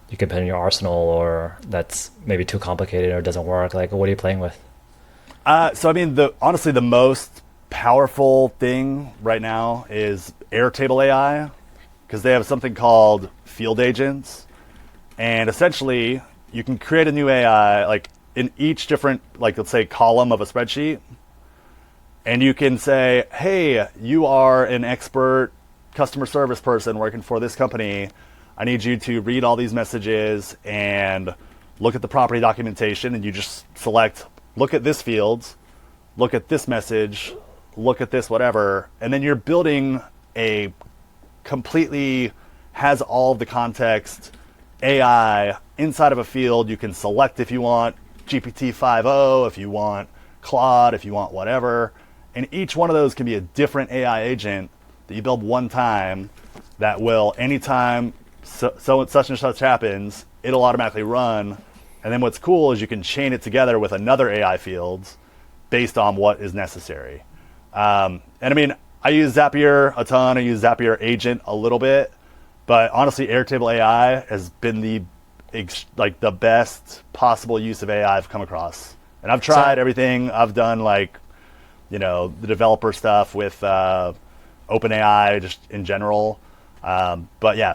you can put in your arsenal, or that's maybe too complicated or doesn't work? Like, what are you playing with? So I mean, honestly, the most powerful thing right now is Airtable AI, because they have something called field agents, and essentially you can create a new AI like in each different, like let's say, column of a spreadsheet, and you can say, hey, you are an expert customer service person working for this company. I need you to read all these messages and look at the property documentation, and you just select, look at this field, look at this message, look at this whatever, and then you're building a completely has all of the context AI inside of a field. You can select if you want GPT 5.0, if you want Claude, if you want whatever, and each one of those can be a different AI agent that you build one time that will, anytime so such and such happens, it'll automatically run. And then what's cool is you can chain it together with another AI fields based on what is necessary. And I mean, I use Zapier a ton. I use Zapier Agent a little bit, but honestly, Airtable AI has been the best possible use of AI I've come across. And I've tried everything. I've done like, the developer stuff with OpenAI just in general. But yeah,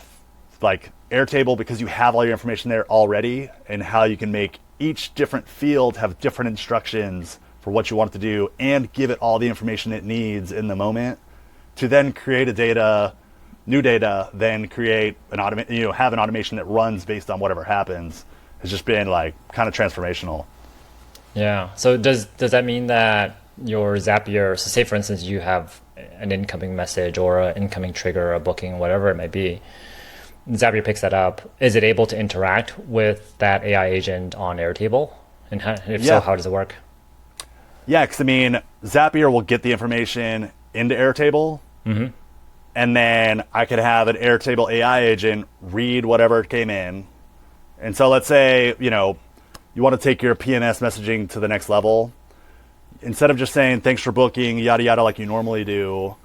like Airtable, because you have all your information there already, and how you can make each different field have different instructions for what you want it to do, and give it all the information it needs in the moment to then create new data, then create have an automation that runs based on whatever happens, has just been like kind of transformational. Yeah. So does that mean that your Zapier, so say for instance you have an incoming message or an incoming trigger, a booking, whatever it might be, Zapier picks that up. Is it able to interact with that AI agent on Airtable? And if so, how does it work? Yeah, because I mean, Zapier will get the information into Airtable, and then I could have an Airtable AI agent read whatever came in. And so let's say, you want to take your PMS messaging to the next level. Instead of just saying, thanks for booking, yada, yada, like you normally do,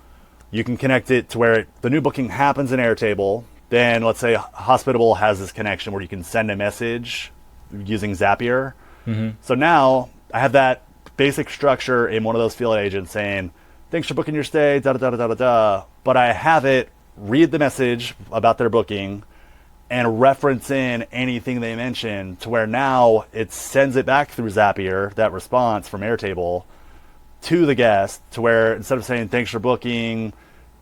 you can connect it to where the new booking happens in Airtable. Then let's say Hospitable has this connection where you can send a message using Zapier. So now I have that basic structure in one of those field agents saying, thanks for booking your stay, da, da, da, da, da, da. But I have it read the message about their booking and reference in anything they mention, to where now it sends it back through Zapier, that response from Airtable, to the guest, to where instead of saying, thanks for booking,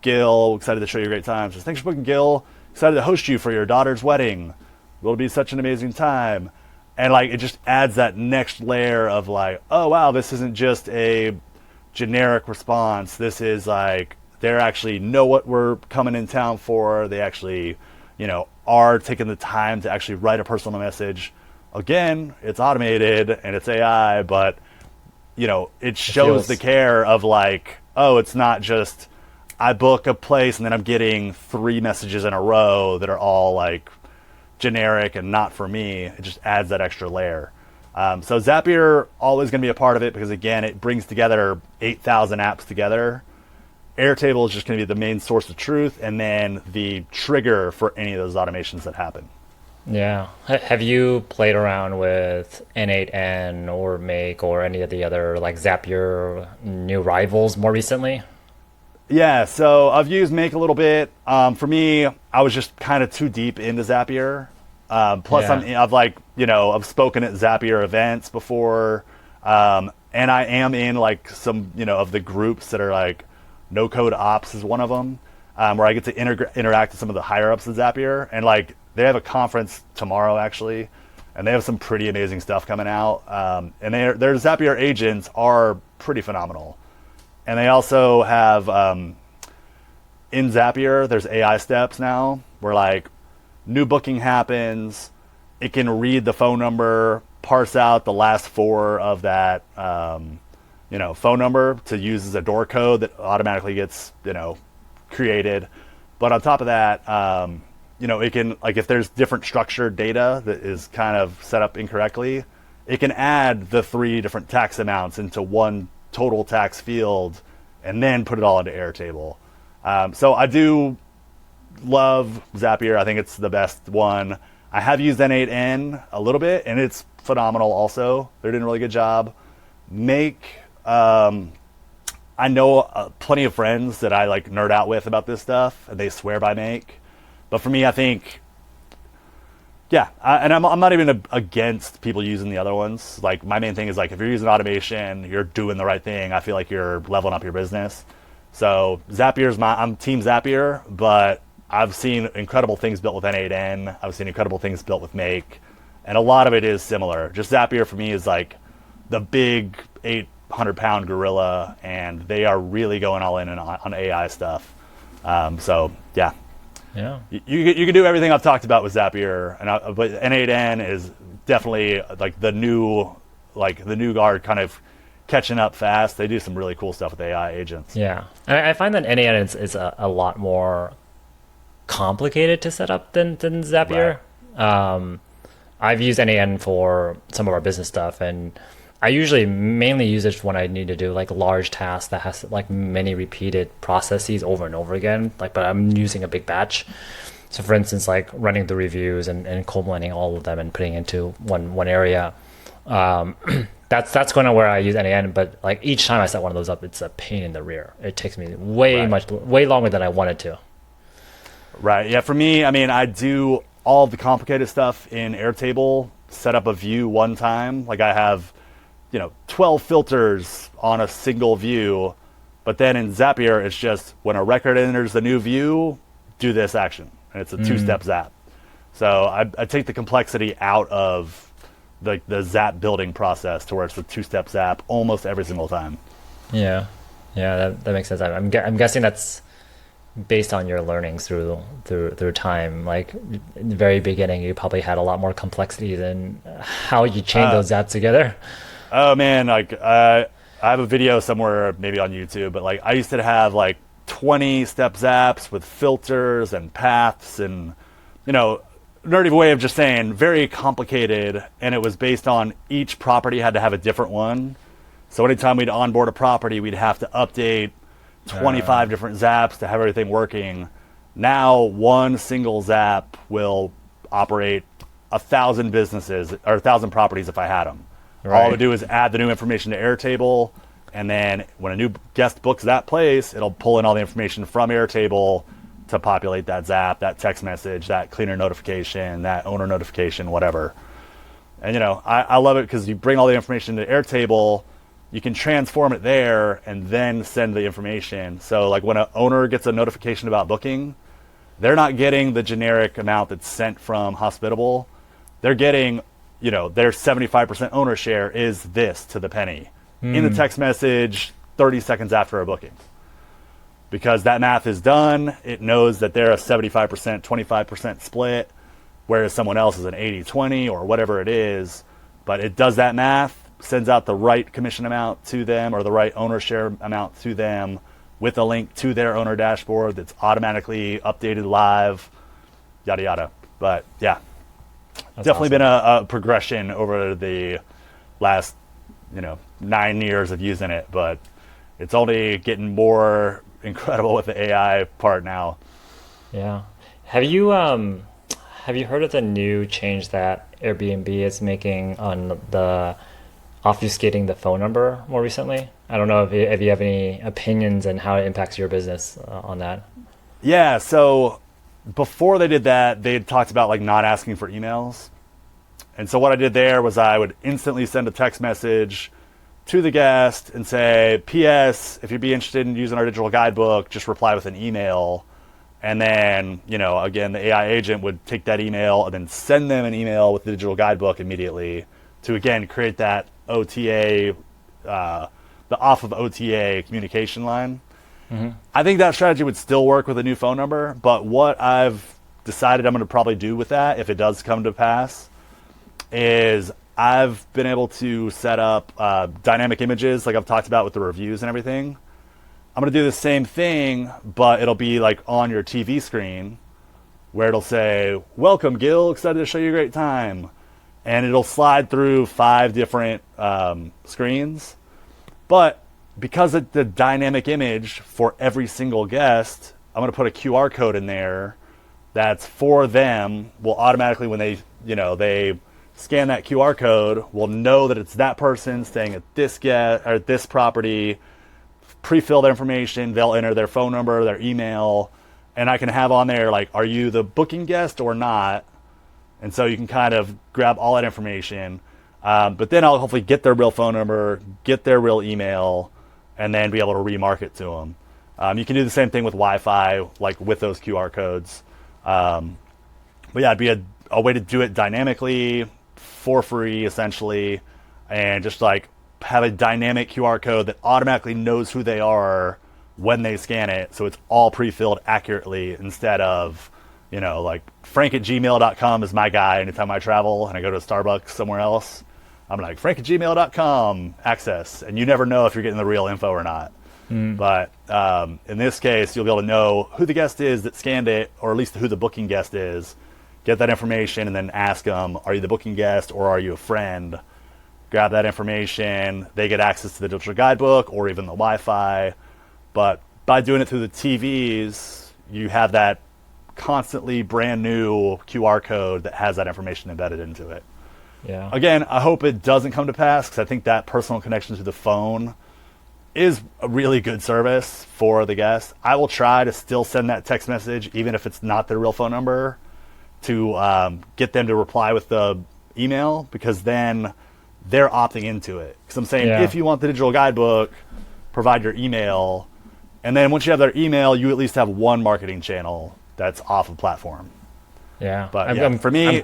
Gil, excited to show you a great time, just thanks for booking, Gil, excited to host you for your daughter's wedding. It'll be such an amazing time. And like, it just adds that next layer of like, oh wow, this isn't just a generic response. This is like, they actually know what we're coming in town for. They actually, are taking the time to actually write a personal message. Again, it's automated and it's AI, but it shows the care of like, oh, it's not just I book a place and then I'm getting 3 messages in a row that are all like generic and not for me. It just adds that extra layer. So Zapier always going to be a part of it, because again, it brings together 8,000 apps together. Airtable is just going to be the main source of truth, and then the trigger for any of those automations that happen. Yeah. Have you played around with N8N or Make or any of the other like Zapier new rivals more recently? Yeah, so I've used Make a little bit. For me, I was just kind of too deep into Zapier. Plus, I've spoken at Zapier events before, and I am in like some, of the groups that are like No Code Ops is one of them, where I get to interact with some of the higher ups at Zapier, and like they have a conference tomorrow actually, and they have some pretty amazing stuff coming out. And their Zapier agents are pretty phenomenal. And they also have, in Zapier, there's AI steps now where like new booking happens, it can read the phone number, parse out the last four of that, phone number to use as a door code that automatically gets, created. But on top of that, it can, like if there's different structured data that is kind of set up incorrectly, it can add the 3 different tax amounts into one total tax field and then put it all into Airtable. So I do love Zapier. I think it's the best one. I have used N8N a little bit, and it's phenomenal also. They're doing a really good job. Make, I know plenty of friends that I like nerd out with about this stuff, and they swear by Make. But for me, I think, I'm not even against people using the other ones. Like my main thing is like if you're using automation, you're doing the right thing. I feel like you're leveling up your business. So I'm Team Zapier, but I've seen incredible things built with N8N. I've seen incredible things built with Make, and a lot of it is similar. Just Zapier for me is like the big 800-pound gorilla, and they are really going all in on AI stuff. Yeah. You can do everything I've talked about with Zapier, but N8N is definitely like the new guard kind of catching up fast. They do some really cool stuff with AI agents. Yeah. I find that N8N is a lot more complicated to set up than Zapier. Right. I've used N8N for some of our business stuff, and I usually mainly use it when I need to do like large tasks that has like many repeated processes over and over again. But I'm using a big batch. So for instance, like running the reviews and culminating all of them and putting into one area. That's kind of where I use N8N. But like each time I set one of those up, it's a pain in the rear. It takes me way longer than I wanted to. Right. Yeah. For me, I mean, I do all the complicated stuff in Airtable. Set up a view one time. Like I have 12 filters on a single view, but then in Zapier, it's just when a record enters the new view, do this action. And it's a 2-step zap. So I take the complexity out of the zap building process to where it's a 2-step zap almost every single time. Yeah. That makes sense. I'm guessing that's based on your learnings through time. Like in the very beginning, you probably had a lot more complexity than how you chain those zaps together. Oh man, like I have a video somewhere maybe on YouTube, but like I used to have like 20 step zaps with filters and paths and nerdy way of just saying very complicated, and it was based on each property had to have a different one. So anytime we'd onboard a property, we'd have to update 25 different zaps to have everything working. Now one single zap will operate 1,000 businesses or 1,000 properties if I had them. Right. All I would do is add the new information to Airtable, and then when a new guest books that place, it'll pull in all the information from Airtable to populate that zap, that text message, that cleaner notification, that owner notification, whatever. And I love it because you bring all the information to Airtable, you can transform it there and then send the information. So like when an owner gets a notification about booking, they're not getting the generic amount that's sent from Hospitable. They're getting their 75% owner share is this to the penny in the text message 30 seconds after a booking. Because that math is done, it knows that they're a 75%, 25% split, whereas someone else is an 80-20 or whatever it is. But it does that math, sends out the right commission amount to them or the right owner share amount to them with a link to their owner dashboard that's automatically updated live, yada, yada. But yeah. That's definitely awesome. Been a progression over the last 9 years of using it, but it's only getting more incredible with the AI part now. Yeah. Have you heard of the new change that Airbnb is making on the obfuscating the phone number more recently? I don't know if you have any opinions and how it impacts your business on that. Yeah. So before they did that, they had talked about like not asking for emails. And so what I did there was I would instantly send a text message to the guest and say, P.S., if you'd be interested in using our digital guidebook, just reply with an email. And then, again, the AI agent would take that email and then send them an email with the digital guidebook immediately to, again, create that OTA, the off of OTA communication line. I think that strategy would still work with a new phone number, but what I've decided I'm going to probably do with that, if it does come to pass, is I've been able to set up dynamic images like I've talked about with the reviews and everything. I'm going to do the same thing, but it'll be like on your TV screen where it'll say, "Welcome, Gil, excited to show you a great time." And it'll slide through 5 different screens. But because it's the dynamic image for every single guest, I'm going to put a QR code in there that's for them. Will automatically, when they scan that QR code, will know that it's that person staying at this guest or this property. Pre-fill their information. They'll enter their phone number, their email, and I can have on there like, "Are you the booking guest or not?" And so you can kind of grab all that information. But then I'll hopefully get their real phone number, get their real email, and then be able to remarket to them. You can do the same thing with Wi-Fi, like with those QR codes. But yeah, it'd be a way to do it dynamically for free, essentially, and just like have a dynamic QR code that automatically knows who they are when they scan it. So it's all pre-filled accurately instead of, like frank@gmail.com is my guy. Anytime I travel and I go to a Starbucks somewhere else, I'm like, frank@gmail.com, access. And you never know if you're getting the real info or not. But in this case, you'll be able to know who the guest is that scanned it, or at least who the booking guest is. Get that information and then ask them, "Are you the booking guest or are you a friend?" Grab that information. They get access to the digital guidebook or even the Wi-Fi. But by doing it through the TVs, you have that constantly brand new QR code that has that information embedded into it. Yeah. Again, I hope it doesn't come to pass because I think that personal connection to the phone is a really good service for the guest. I will try to still send that text message, even if it's not their real phone number, to get them to reply with the email, because then they're opting into it. Because I'm saying, if you want the digital guidebook, provide your email. And then once you have their email, you at least have one marketing channel that's off of platform. Yeah. But for me,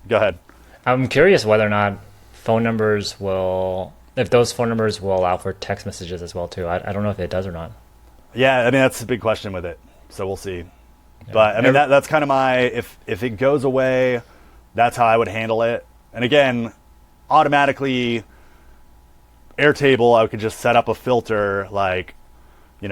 go ahead. I'm curious whether or not if those phone numbers will allow for text messages as well too. I don't know if it does or not. Yeah, I mean, that's a big question with it. So we'll see. Yeah. But I mean, that's kind of if it goes away, that's how I would handle it. And again, automatically Airtable, I could just set up a filter like,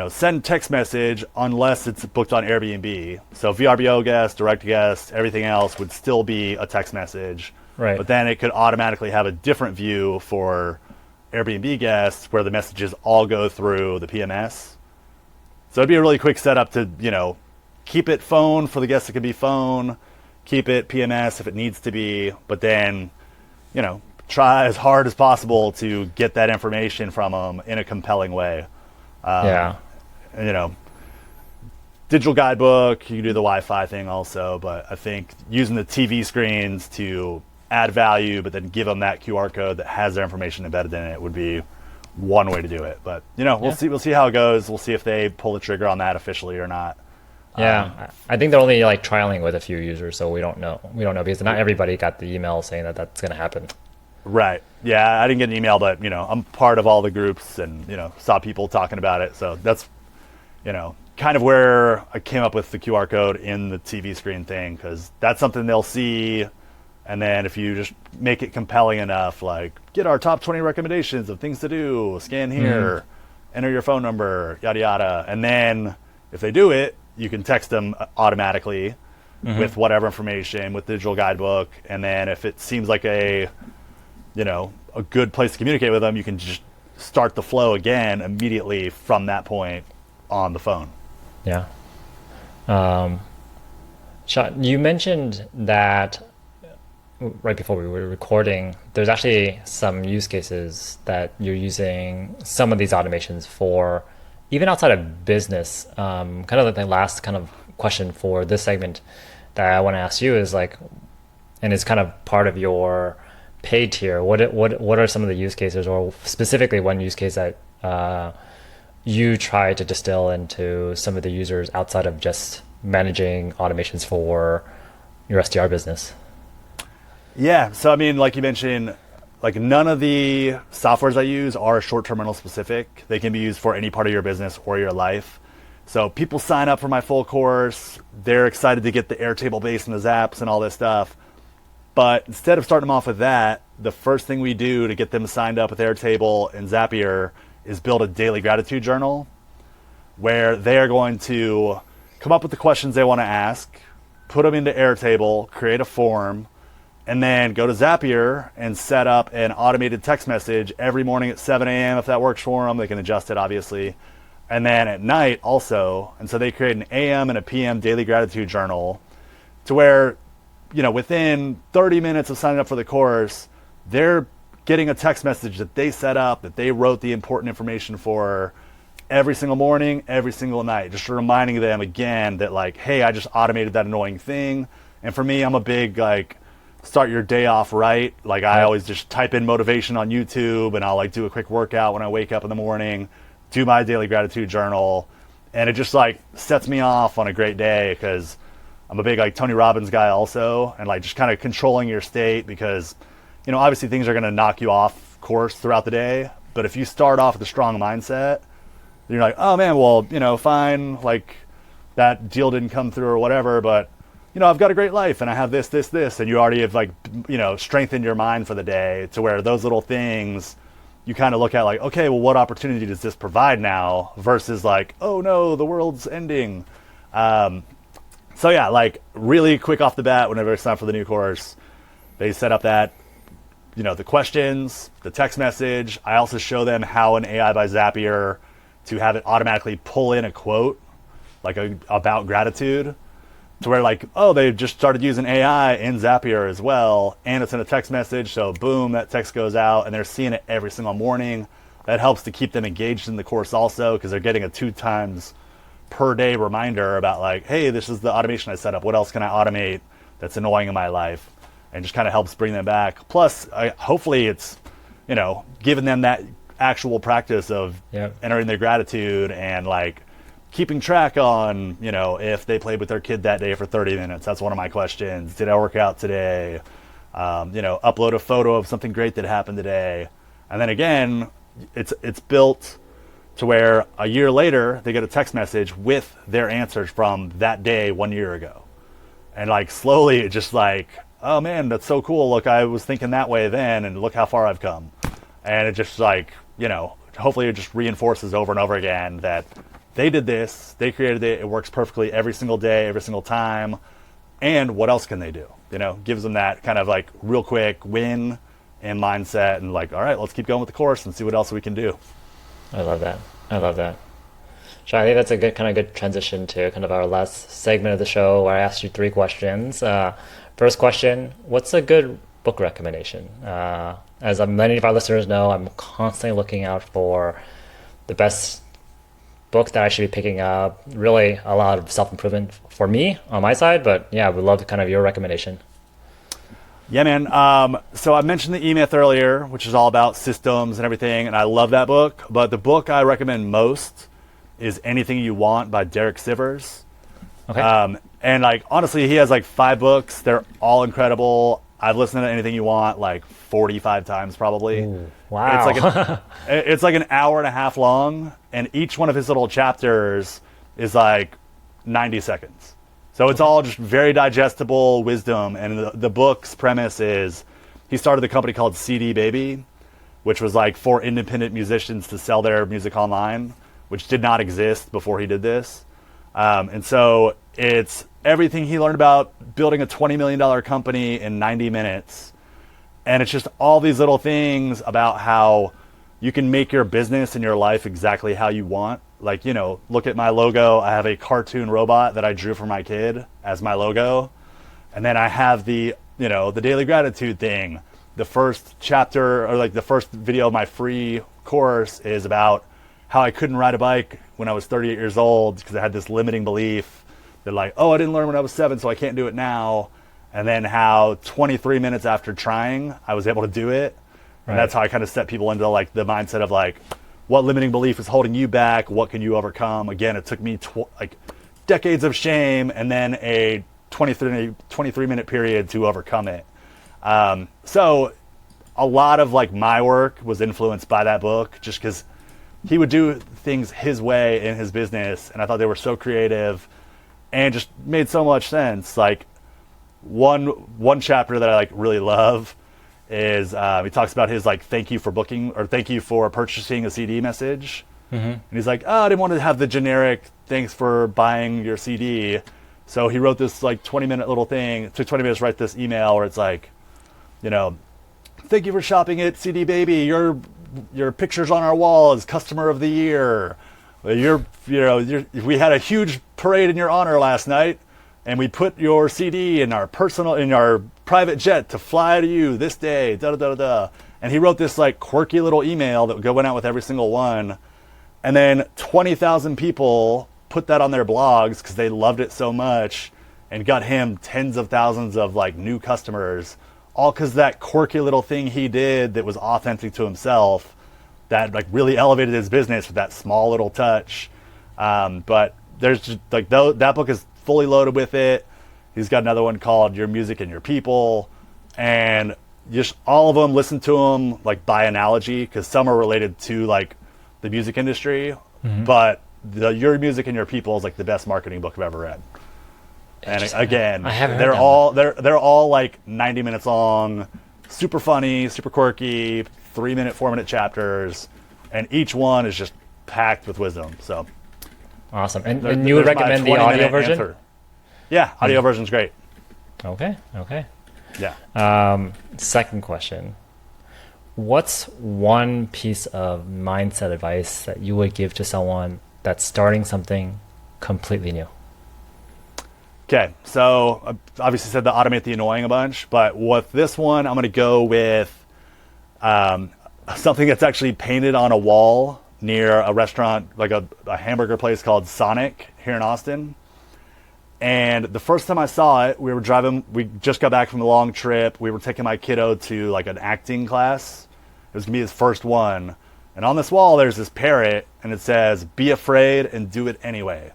send text message unless it's booked on Airbnb. So VRBO guest, direct guest, everything else would still be a text message. Right. But then it could automatically have a different view for Airbnb guests where the messages all go through the PMS. So it'd be a really quick setup to, keep it phone for the guests that can be phone, keep it PMS if it needs to be, but then, try as hard as possible to get that information from them in a compelling way. Digital guidebook, you can do the Wi-Fi thing also, but I think using the TV screens to add value, but then give them that QR code that has their information embedded in it would be one way to do it. But we'll see how it goes. We'll see if they pull the trigger on that officially or not. Yeah, I think they're only like trialing with a few users, so we don't know because not everybody got the email saying that that's going to happen. Right. Yeah, I didn't get an email, but I'm part of all the groups and saw people talking about it. So that's kind of where I came up with the QR code in the TV screen thing, because that's something they'll see. And then if you just make it compelling enough, like get our top 20 recommendations of things to do, scan here, enter your phone number, yada, yada. And then if they do it, you can text them automatically with whatever information, with the digital guidebook. And then if it seems like a good place to communicate with them, you can just start the flow again immediately from that point on the phone. Yeah. Sean, you mentioned that right before we were recording, there's actually some use cases that you're using some of these automations for, even outside of business. Kind of like the last kind of question for this segment that I want to ask you is like, and it's kind of part of your paid tier. What are some of the use cases, or specifically one use case that you try to distill into some of the users outside of just managing automations for your STR business? Yeah. So, I mean, like you mentioned, like none of the softwares I use are short-term rental specific. They can be used for any part of your business or your life. So people sign up for my full course. They're excited to get the Airtable base and the Zaps and all this stuff. But instead of starting them off with that, the first thing we do to get them signed up with Airtable and Zapier is build a daily gratitude journal where they are going to come up with the questions they want to ask, put them into Airtable, create a form, and then go to Zapier and set up an automated text message every morning at 7 a.m. if that works for them. They can adjust it, obviously. And then at night also. And so they create an AM and a PM daily gratitude journal to where, you know, within 30 minutes of signing up for the course, they're getting a text message that they set up, that they wrote the important information for every single morning, every single night, just reminding them again that like, hey, I just automated that annoying thing. And for me, I'm a big like, start your day off right. Like I always just type in motivation on YouTube and I'll like do a quick workout when I wake up in the morning, do my daily gratitude journal. And it just like sets me off on a great day because I'm a big like Tony Robbins guy also, and like just kind of controlling your state because, you know, obviously things are going to knock you off course throughout the day. But if you start off with a strong mindset, you're like, oh man, well, you know, fine, like that deal didn't come through or whatever, but you know, I've got a great life and I have this, and you already have like, you know, strengthened your mind for the day to where those little things you kind of look at like, okay, well, what opportunity does this provide now versus like, oh no, the world's ending. So yeah, like really quick off the bat, whenever it's time for the new course, they set up that, you know, the questions, the text message. I also show them how an AI by Zapier to have it automatically pull in a quote, like about gratitude, to where like, oh, they've just started using AI in Zapier as well, and it's in a text message, so boom, that text goes out, and they're seeing it every single morning. That helps to keep them engaged in the course also, because they're getting a 2 times per day reminder about like, hey, this is the automation I set up. What else can I automate that's annoying in my life? And just kind of helps bring them back. Plus, hopefully it's, you know, giving them that actual practice of entering their gratitude and like keeping track on, you know, if they played with their kid that day for 30 minutes. That's one of my questions. Did I work out today? You know, upload a photo of something great that happened today. And then again, it's built to where a year later, they get a text message with their answers from that day 1 year ago. And like slowly it just like, oh man, that's so cool. Look, I was thinking that way then, and look how far I've come. And it just like, you know, hopefully it just reinforces over and over again that they did this, they created it, it works perfectly every single day, every single time. And what else can they do? You know, gives them that kind of like real quick win and mindset and like, all right, let's keep going with the course and see what else we can do. I love that. I love that. Sean, I think that's a good transition to kind of our last segment of the show where I asked you 3 questions. First question, what's a good book recommendation? As many of our listeners know, I'm constantly looking out for the best book that I should be picking up. Really a lot of self-improvement for me on my side, but yeah, we'd love kind of your recommendation. Yeah, man. So I mentioned the E-Myth earlier, which is all about systems and everything, and I love that book. But the book I recommend most is Anything You Want by Derek Sivers. Okay. And like honestly, he has like 5 books. They're all incredible. I've listened to Anything You Want like 45 times probably. Ooh, wow. It's like an hour and a half long, and each one of his little chapters is like 90 seconds. So it's all just very digestible wisdom. And the book's premise is he started a company called CD Baby, which was like for independent musicians to sell their music online, which did not exist before he did this. And so it's everything he learned about building a $20 million company in 90 minutes. And it's just all these little things about how you can make your business and your life exactly how you want. Like, you know, look at my logo. I have a cartoon robot that I drew for my kid as my logo. And then I have the, you know, the daily gratitude thing. The first chapter or like the first video of my free course is about how I couldn't ride a bike when I was 38 years old because I had this limiting belief that like, oh, I didn't learn when I was 7, so I can't do it now. And then how 23 minutes after trying, I was able to do it. And that's how I kind of set people into like the mindset of like, what limiting belief is holding you back? What can you overcome? Again, it took me like decades of shame and then a 23-minute period to overcome it. So a lot of like my work was influenced by that book, just because he would do things his way in his business, and I thought they were so creative and just made so much sense. Like one chapter that I like really love is he talks about his like thank you for booking or thank you for purchasing a CD message. And he's like, oh, I didn't want to have the generic thanks for buying your CD. So he wrote this like 20-minute little thing. It took 20 minutes to write this email where it's like, you know, thank you for shopping at CD Baby. Your picture's on our wall as customer of the year. We had a huge parade in your honor last night, and we put your CD in our private jet to fly to you this day. Da da da da. And he wrote this like quirky little email that went out with every single one. And then 20,000 people put that on their blogs because they loved it so much, and got him tens of thousands of like new customers, all because that quirky little thing he did that was authentic to himself, that like really elevated his business with that small little touch. But there's just like that book is fully loaded with it. He's got another one called Your Music and Your People, and just all of them, listen to them like by analogy, because some are related to like the music industry, but Your Music and Your People is like the best marketing book I've ever read. And again, they're all like 90 minutes long, super funny, super quirky, 3-minute, 4-minute chapters, and each one is just packed with wisdom. So awesome. And you would recommend the audio version? Answer. Yeah, audio version's great. Okay. Yeah. Second question. What's one piece of mindset advice that you would give to someone that's starting something completely new? Okay, so I obviously said to automate the annoying a bunch, but with this one, I'm going to go with something that's actually painted on a wall near a restaurant, like a hamburger place called Sonic here in Austin. And the first time I saw it, we just got back from a long trip. We were taking my kiddo to like an acting class. It was going to be his first one. And on this wall, there's this parrot, and it says, be afraid and do it anyway.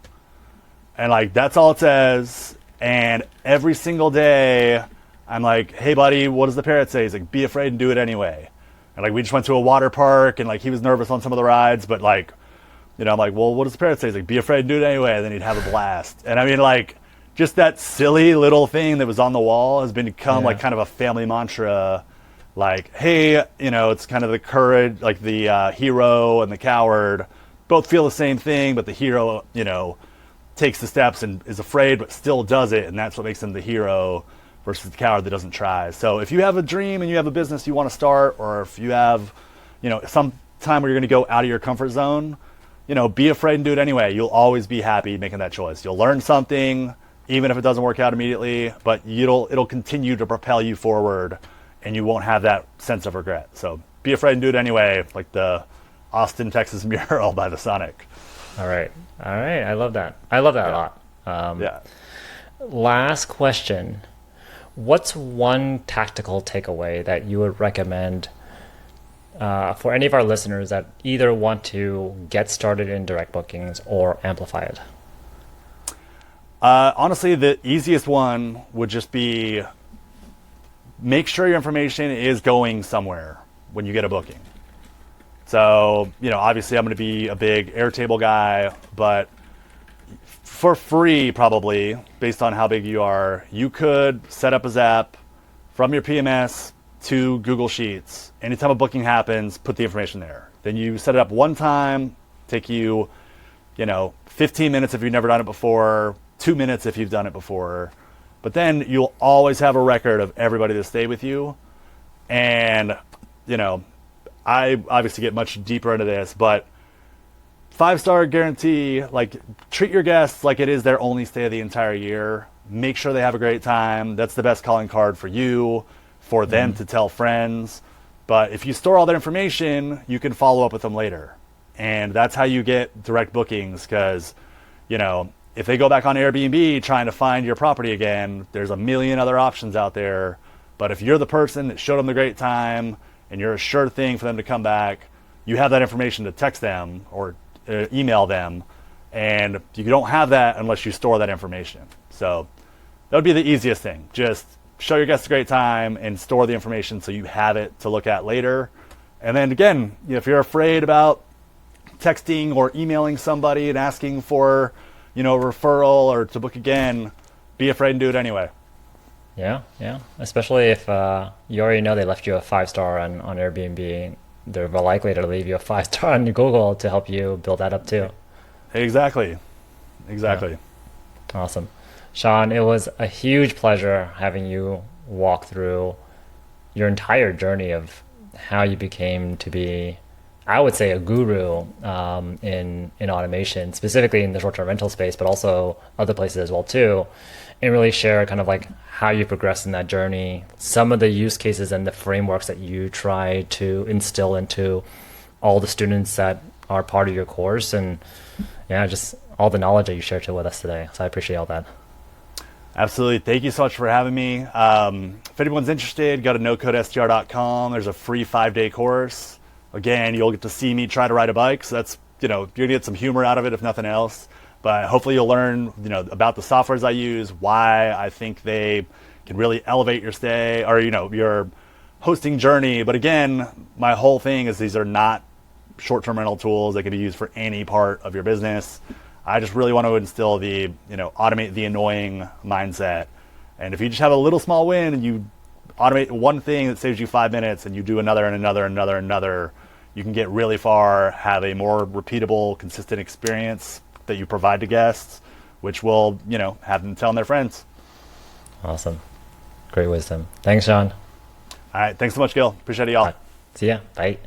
And like, that's all it says. And every single day I'm like, hey buddy, what does the parrot say? He's like, be afraid and do it anyway. And like, we just went to a water park, and like, he was nervous on some of the rides, but like, you know, I'm like, well, what does the parrot say? He's like, be afraid and do it anyway. And then he'd have a blast. And I mean, like, just that silly little thing that was on the wall has become like kind of a family mantra. Like, hey, you know, it's kind of the courage, like the hero and the coward both feel the same thing, but the hero, you know, takes the steps and is afraid but still does it, and that's what makes him the hero versus the coward that doesn't try. So if you have a dream and you have a business you want to start, or if you have, you know, some time where you're going to go out of your comfort zone, you know, be afraid and do it anyway. You'll always be happy making that choice. You'll learn something, even if it doesn't work out immediately, but it'll continue to propel you forward, and you won't have that sense of regret. So be afraid and do it anyway, like the Austin, Texas mural by the Sonic. All right. I love that. A lot. Last question. What's one tactical takeaway that you would recommend for any of our listeners that either want to get started in direct bookings or amplify it? Honestly, the easiest one would just be make sure your information is going somewhere when you get a booking. So, you know, obviously I'm going to be a big Airtable guy, but for free, probably, based on how big you are, you could set up a Zap from your PMS to Google Sheets. Anytime a booking happens, put the information there. Then you set it up one time, take you, 15 minutes if you've never done it before, 2 minutes if you've done it before. But then you'll always have a record of everybody that stayed with you. And, I obviously get much deeper into this, but 5-star guarantee, like, treat your guests like it is their only stay of the entire year. Make sure they have a great time. That's the best calling card for you, for them to tell friends. But if you store all their information, you can follow up with them later. And that's how you get direct bookings, because, if they go back on Airbnb trying to find your property again, there's a million other options out there. But if you're the person that showed them the great time and you're a sure thing for them to come back, you have that information to text them or email them, And you don't have that unless you store that information. So that would be the easiest thing. Just show your guests a great time and store the information so you have it to look at later. And then again, if you're afraid about texting or emailing somebody and asking for, a referral or to book again, be afraid and do it anyway. Yeah. Especially if you already know they left you a 5-star on Airbnb, they're more likely to leave you a 5-star on Google to help you build that up too. Exactly. Yeah. Awesome. Sean, it was a huge pleasure having you walk through your entire journey of how you became to be, I would say, a guru in automation, specifically in the short-term rental space, but also other places as well too, and really share kind of like how you progressed in that journey, some of the use cases and the frameworks that you try to instill into all the students that are part of your course, and just all the knowledge that you shared with us today. So I appreciate all that. Absolutely. Thank you so much for having me. If anyone's interested, go to nocodestr.com. There's a free 5-day course. Again, you'll get to see me try to ride a bike. So that's, you're going to get some humor out of it, if nothing else. But hopefully you'll learn, about the softwares I use, why I think they can really elevate your stay or, your hosting journey. But again, my whole thing is these are not short-term rental tools that can be used for any part of your business. I just really want to instill the, automate the annoying mindset. And if you just have a little small win and you automate one thing that saves you 5 minutes and you do another and another and another and another, you can get really far, have a more repeatable, consistent experience that you provide to guests, which will, have them telling their friends. Awesome. Great wisdom. Thanks, Sean. All right. Thanks so much, Gil. Appreciate it, y'all. See ya. Bye.